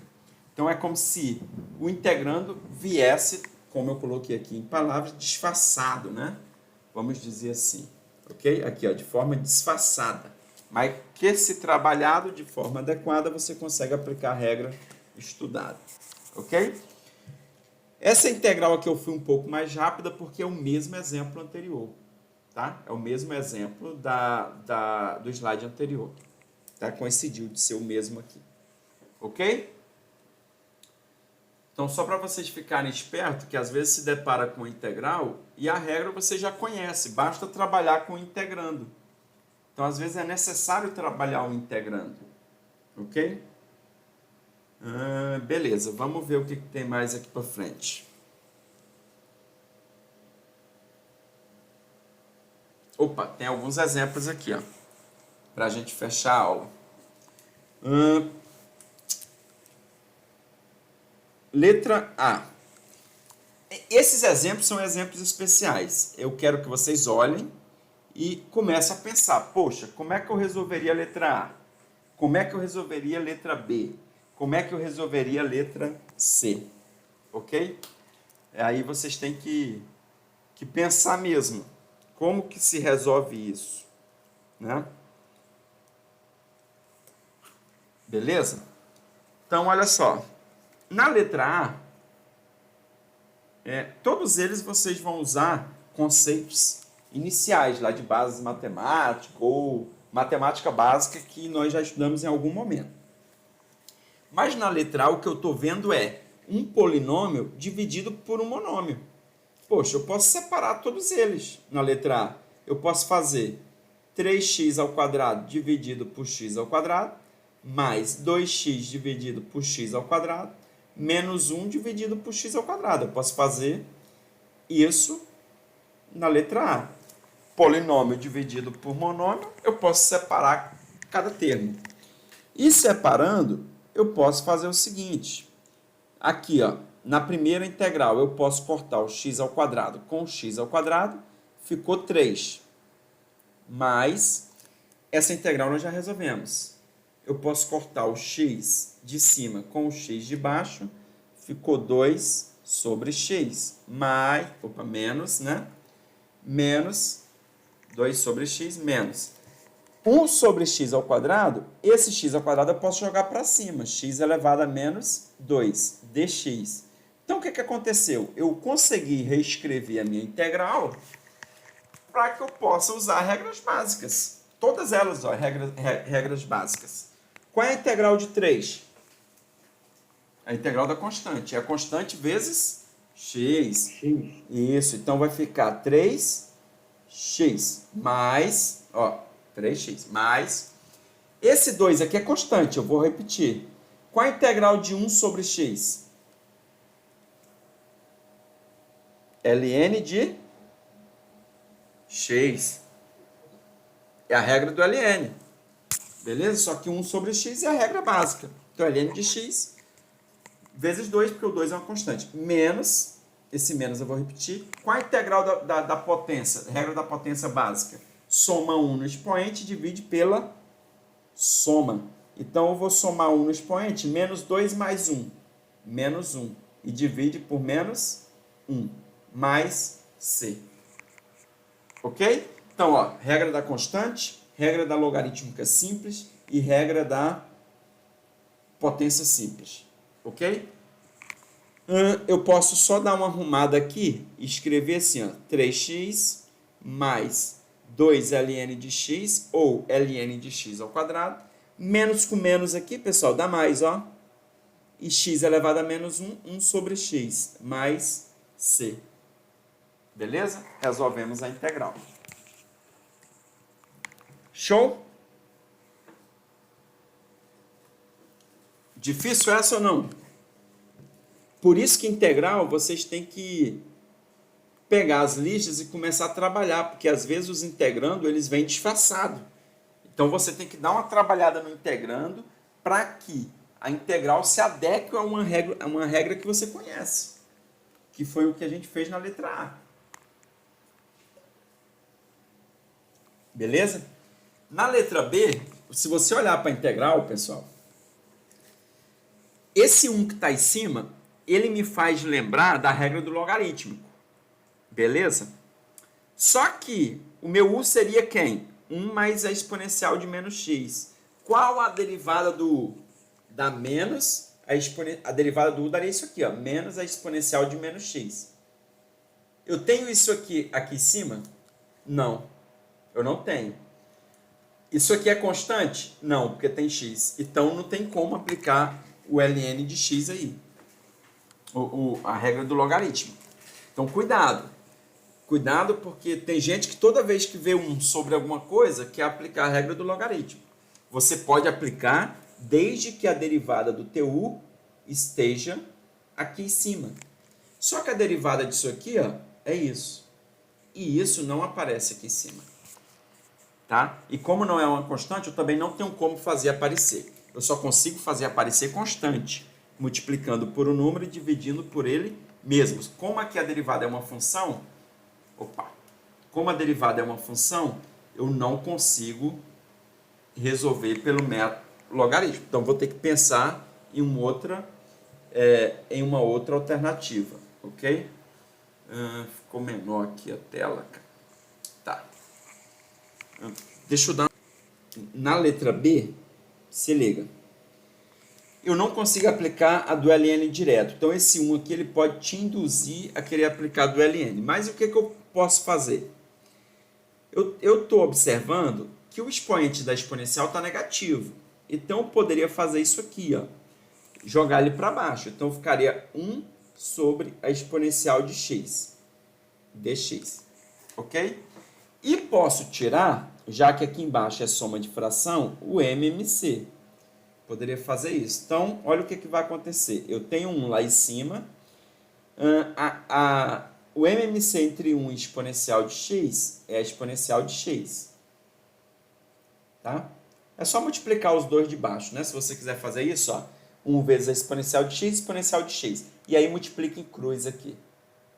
Então, é como se o integrando viesse, como eu coloquei aqui em palavras, disfarçado, né? Vamos dizer assim, ok? Aqui, ó, de forma disfarçada. Mas que, se trabalhado de forma adequada, você consegue aplicar a regra estudada, ok? Essa integral aqui eu fui um pouco mais rápida porque é o mesmo exemplo anterior, tá? É o mesmo exemplo do slide anterior, tá? Coincidiu de ser o mesmo aqui, ok? Então, só para vocês ficarem espertos, que às vezes se depara com integral e a regra você já conhece, basta trabalhar com o integrando. Então, às vezes é necessário trabalhar o integrando, ok? Beleza, vamos ver o que tem mais aqui para frente. Opa, tem alguns exemplos aqui, ó, para a gente fechar a aula. Letra A. Esses exemplos são exemplos especiais. Eu quero que vocês olhem e comecem a pensar, poxa, como é que eu resolveria a letra A? Como é que eu resolveria a letra B? Como é que eu resolveria a letra C? Ok? Aí vocês têm que pensar mesmo. Como que se resolve isso? Né? Beleza? Então, olha só. Na letra A, todos eles vocês vão usar conceitos iniciais, lá de base matemática ou matemática básica que nós já estudamos em algum momento. Mas na letra A, o que eu estou vendo é um polinômio dividido por um monômio. Poxa, eu posso separar todos eles na letra A. Eu posso fazer 3x ao quadrado dividido por x ao quadrado, mais 2x dividido por x ao quadrado, menos 1 dividido por x ao quadrado. Eu posso fazer isso na letra A. Polinômio dividido por monômio, eu posso separar cada termo. E separando, eu posso fazer o seguinte. Aqui, ó, na primeira integral, eu posso cortar o x ao quadrado com o x ao quadrado, ficou 3. Mas essa integral nós já resolvemos. Eu posso cortar o x de cima com o x de baixo, ficou 2 sobre x, mais, menos, né? Menos 2 sobre x, menos 1 sobre x ao quadrado, esse x ao quadrado eu posso jogar para cima, x elevado a menos 2, dx. Então, o que aconteceu? Eu consegui reescrever a minha integral para que eu possa usar regras básicas. Todas elas, ó, regras básicas. Qual é a integral de 3? A integral da constante. É a constante vezes x. Isso, então vai ficar 3x mais, ó, 3x mais... Esse 2 aqui é constante, eu vou repetir. Qual a integral de 1 sobre x? ln de x. É a regra do ln. Beleza? Só que 1 sobre x é a regra básica. Então, ln de x vezes 2, porque o 2 é uma constante. Menos, esse menos eu vou repetir. Qual a integral da potência? Regra da potência básica. Soma 1 no expoente e divide pela soma. Então, eu vou somar 1 no expoente, menos 2 mais 1. Menos 1. E divide por menos 1. Mais c. Ok? Então, ó, regra da constante, regra da logarítmica simples e regra da potência simples. Ok? Eu posso só dar uma arrumada aqui e escrever assim, ó, 3x mais 2ln de x, ou ln de x ao quadrado, menos com menos aqui, pessoal, dá mais, ó, e x elevado a menos 1, 1 sobre x, mais c. Beleza? Resolvemos a integral. Show? Difícil essa ou não? Por isso que integral vocês têm que pegar as listas e começar a trabalhar, porque às vezes os integrando eles vêm disfarçados. Então você tem que dar uma trabalhada no integrando para que a integral se adeque a uma regra que você conhece, que foi o que a gente fez na letra A. Beleza? Na letra B, se você olhar para a integral, pessoal, esse 1 que está em cima, ele me faz lembrar da regra do logarítmico. Beleza? Só que o meu u seria quem? 1 mais a exponencial de menos x. Qual a derivada do u? Da menos, a derivada do u daria isso aqui, ó, menos a exponencial de menos x. Eu tenho isso aqui em cima? Não. Eu não tenho. Isso aqui é constante? Não, porque tem x. Então, não tem como aplicar o ln de x aí. A regra do logaritmo. Então, cuidado. Cuidado, porque tem gente que toda vez que vê um sobre alguma coisa, quer aplicar a regra do logaritmo. Você pode aplicar desde que a derivada do teu u esteja aqui em cima. Só que a derivada disso aqui, ó, é isso. E isso não aparece aqui em cima. Tá? E como não é uma constante, eu também não tenho como fazer aparecer. Eu só consigo fazer aparecer constante, multiplicando por um número e dividindo por ele mesmo. Como aqui a derivada é uma função, como a derivada é uma função, eu não consigo resolver pelo método logaritmo. Então, vou ter que pensar em uma outra alternativa. Ok? Ficou menor aqui a tela. Tá. Deixa eu dar... Na letra B, se liga. Eu não consigo aplicar a do ln direto. Então, esse 1 aqui ele pode te induzir a querer aplicar a do ln. Mas o que eu posso fazer? Eu estou observando que o expoente da exponencial está negativo. Então, eu poderia fazer isso aqui, ó, jogar ele para baixo. Então, ficaria 1 sobre a exponencial de x. dx. Ok? E posso tirar, já que aqui embaixo é soma de fração, o MMC. Poderia fazer isso. Então, olha o que vai acontecer. Eu tenho 1 lá em cima. O MMC entre 1 e exponencial de x é a exponencial de x. Tá? É só multiplicar os dois de baixo, né? Se você quiser fazer isso, ó, 1 vezes a exponencial de x, exponencial de x. E aí multiplica em cruz aqui.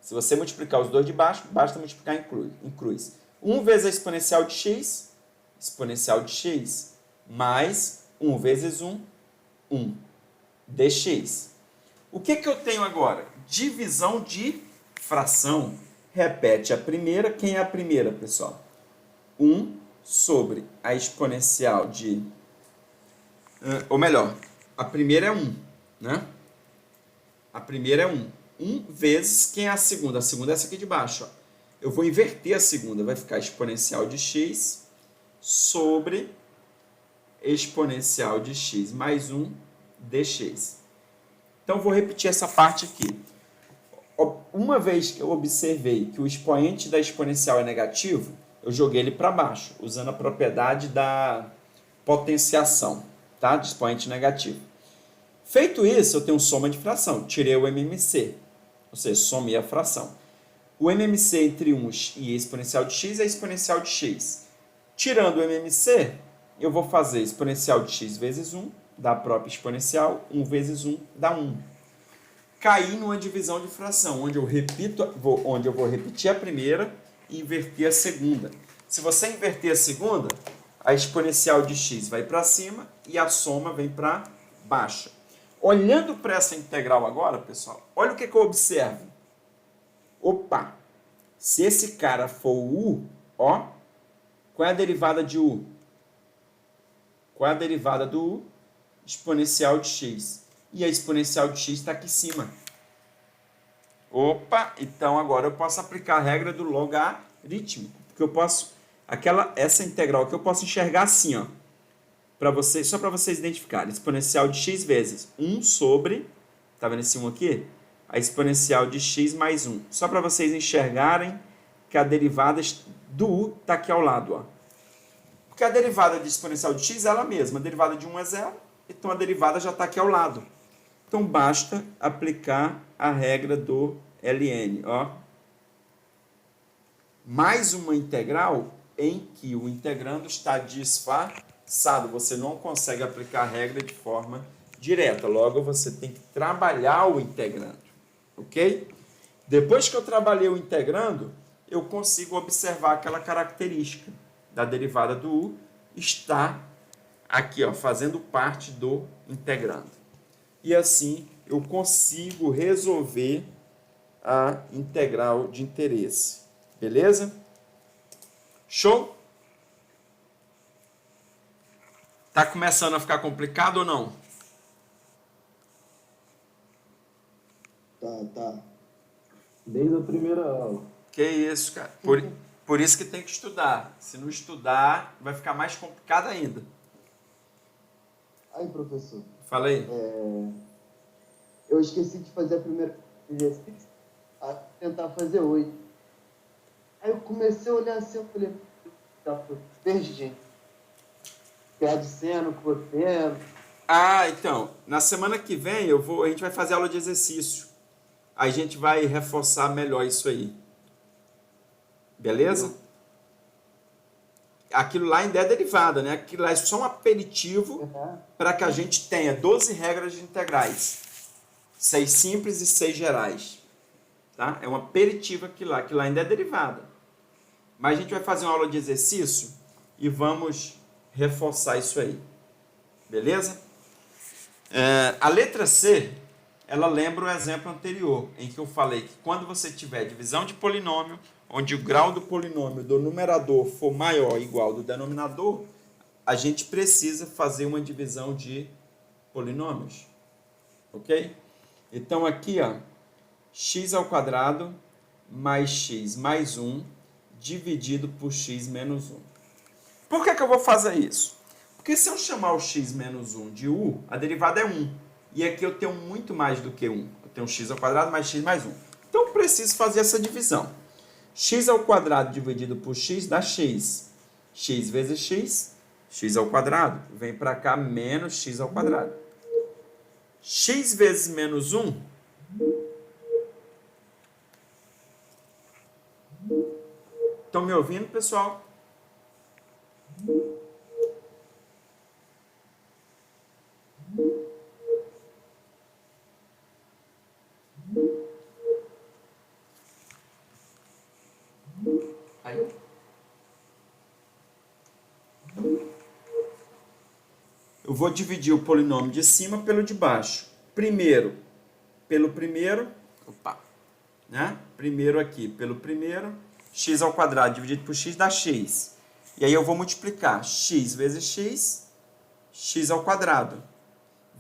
Se você multiplicar os dois de baixo, basta multiplicar em cruz. 1 vezes a exponencial de x, mais 1 vezes 1, 1, dx. O que eu tenho agora? Divisão de fração. Repete a primeira. Quem é a primeira, pessoal? 1 sobre a exponencial de... Ou melhor, a primeira é 1, né? A primeira é 1. 1 vezes, quem é a segunda? A segunda é essa aqui de baixo, ó. Eu vou inverter a segunda, vai ficar exponencial de x sobre exponencial de x mais 1 dx. Então, vou repetir essa parte aqui. Uma vez que eu observei que o expoente da exponencial é negativo, eu joguei ele para baixo, usando a propriedade da potenciação, tá? De expoente negativo. Feito isso, eu tenho soma de fração. Tirei o MMC, ou seja, somei a fração. O MMC entre 1 e exponencial de x é exponencial de x. Tirando o MMC, eu vou fazer exponencial de x vezes 1, da própria exponencial, 1 vezes 1 dá 1. Caí numa divisão de fração, onde eu vou repetir a primeira e inverter a segunda. Se você inverter a segunda, a exponencial de x vai para cima e a soma vem para baixo. Olhando para essa integral agora, pessoal, olha o que eu observo. Opa! Se esse cara for o u, ó, qual é a derivada de u? Qual é a derivada do u? Exponencial de x. E a exponencial de x está aqui em cima. Opa! Então agora eu posso aplicar a regra do logarítmico. Porque eu posso... essa integral aqui eu posso enxergar assim, ó. Só para vocês identificarem. Exponencial de x vezes 1 sobre... Tá vendo esse 1 aqui? A exponencial de x mais 1. Só para vocês enxergarem que a derivada do u está aqui ao lado, ó. Porque a derivada de exponencial de x é ela mesma. A derivada de 1 é 0. Então a derivada já está aqui ao lado. Então basta aplicar a regra do ln. Ó. Mais uma integral em que o integrando está disfarçado. Você não consegue aplicar a regra de forma direta. Logo, você tem que trabalhar o integrando. Ok? Depois que eu trabalhei o integrando, eu consigo observar aquela característica da derivada do u está aqui, ó, fazendo parte do integrando. E assim eu consigo resolver a integral de interesse. Beleza? Show? Tá começando a ficar complicado ou não? Tá. Desde a primeira aula. Que isso, cara. Por isso que tem que estudar. Se não estudar, vai ficar mais complicado ainda. Aí, professor. Fala aí. Eu esqueci de fazer a primeira exercício, a tentar fazer hoje. Aí eu comecei a olhar assim, eu falei, tá, verde, gente. Perde seno, cosseno. Ah, então, na semana que vem a gente vai fazer aula de exercício. Aí a gente vai reforçar melhor isso aí. Beleza? Aquilo lá ainda é derivada, né? Aquilo lá é só um aperitivo para que a gente tenha 12 regras de integrais. 6 simples e 6 gerais. Tá? É um aperitivo aquilo lá ainda é derivada. Mas a gente vai fazer uma aula de exercício e vamos reforçar isso aí. Beleza? A letra C, ela lembra o exemplo anterior, em que eu falei que quando você tiver divisão de polinômio, onde o grau do polinômio do numerador for maior ou igual ao do denominador, a gente precisa fazer uma divisão de polinômios. Ok? Então aqui, ó, x ao quadrado mais x mais 1 dividido por x menos 1. Por que eu vou fazer isso? Porque se eu chamar o x menos 1 de u, a derivada é 1. E aqui eu tenho muito mais do que 1. Eu tenho x ao quadrado mais x mais 1. Então eu preciso fazer essa divisão. X ao quadrado dividido por x dá x. X vezes x, x ao quadrado. Vem para cá, menos x ao quadrado. X vezes menos 1. Estão me ouvindo, pessoal? Aí. Eu vou dividir o polinômio de cima pelo de baixo. Primeiro, pelo primeiro, né? Primeiro aqui, pelo primeiro, x ao quadrado dividido por x dá x. E aí eu vou multiplicar x vezes x, x ao quadrado.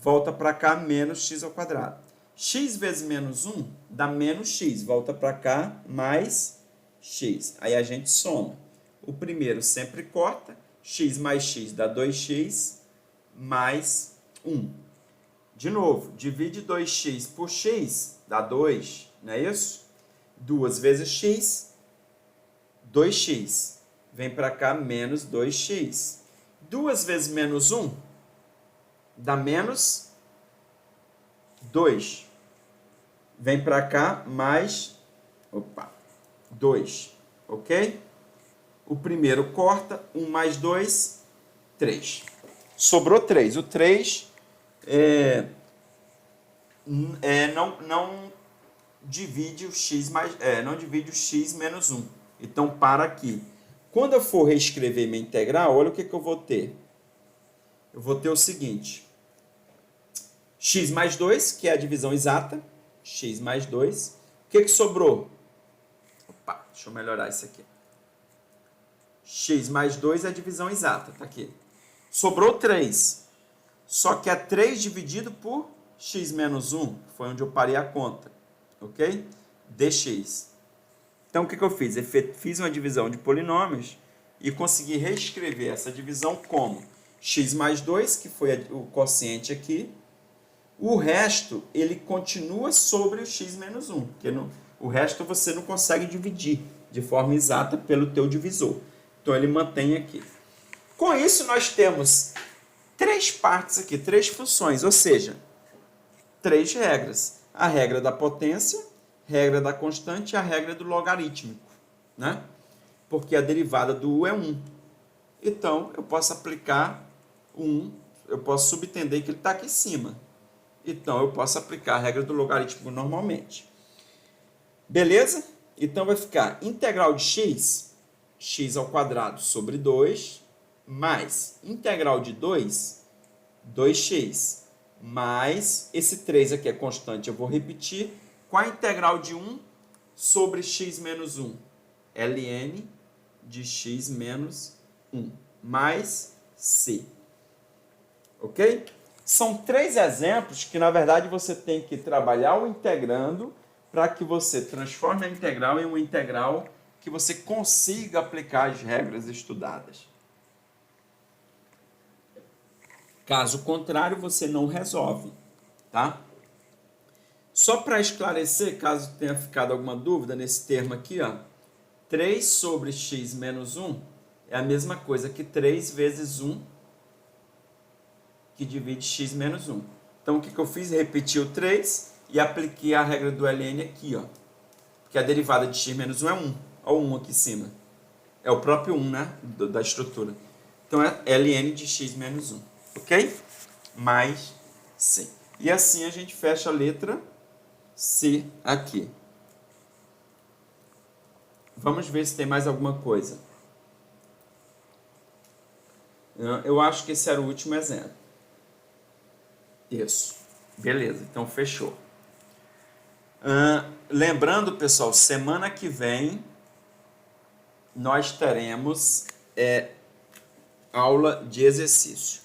Volta para cá, menos x ao quadrado. X vezes menos 1 dá menos x. Volta para cá, mais x. Aí a gente soma. O primeiro sempre corta. X mais x dá 2x mais 1. De novo, divide 2x por x, dá 2, não é isso? 2 vezes x, 2x. Vem para cá, menos 2x. 2 vezes menos 1, dá menos 2. Vem para cá, mais 2. Ok? O primeiro corta, 1 mais 2, 3. Sobrou 3. O 3 não divide o x não divide o x menos 1. Então, para aqui. Quando eu for reescrever minha integral, olha o que eu vou ter. Eu vou ter o seguinte. X mais 2, que é a divisão exata. X mais 2. O que sobrou? Deixa eu melhorar isso aqui. X mais 2 é a divisão exata. Está aqui. Sobrou 3. Só que é 3 dividido por x menos 1. Foi onde eu parei a conta. Ok? Dx. Então, o que eu fiz? Eu fiz uma divisão de polinômios e consegui reescrever essa divisão como x mais 2, que foi o quociente aqui. O resto, ele continua sobre o x menos 1. Porque o resto você não consegue dividir de forma exata pelo teu divisor. Então, ele mantém aqui. Com isso, nós temos 3 partes aqui, 3 funções, ou seja, 3 regras. A regra da potência, regra da constante e a regra do logarítmico, né? Porque a derivada do u é 1. Então, eu posso aplicar 1, eu posso subentender que ele está aqui em cima. Então, eu posso aplicar a regra do logarítmico normalmente. Beleza? Então, vai ficar integral de x, x ao quadrado sobre 2, mais integral de 2, 2x, mais esse 3 aqui é constante, eu vou repetir, com a integral de 1 sobre x menos 1, ln de x menos 1, mais c. Ok? São 3 exemplos que, na verdade, você tem que trabalhar o integrando para que você transforme a integral em uma integral que você consiga aplicar as regras estudadas. Caso contrário, você não resolve, tá? Só para esclarecer, caso tenha ficado alguma dúvida nesse termo aqui, ó, 3 sobre x menos 1 é a mesma coisa que 3 vezes 1 que divide x menos 1. Então, o que eu fiz? Repeti o 3 e apliquei a regra do ln aqui, ó. Porque a derivada de x menos 1 é 1. Olha o 1 aqui em cima. É o próprio 1, né? Da estrutura. Então, é ln de x menos 1. Ok? Mais c. E assim a gente fecha a letra C aqui. Vamos ver se tem mais alguma coisa. Eu acho que esse era o último exemplo. Isso. Beleza, então fechou. Lembrando, pessoal, semana que vem nós teremos aula de exercício.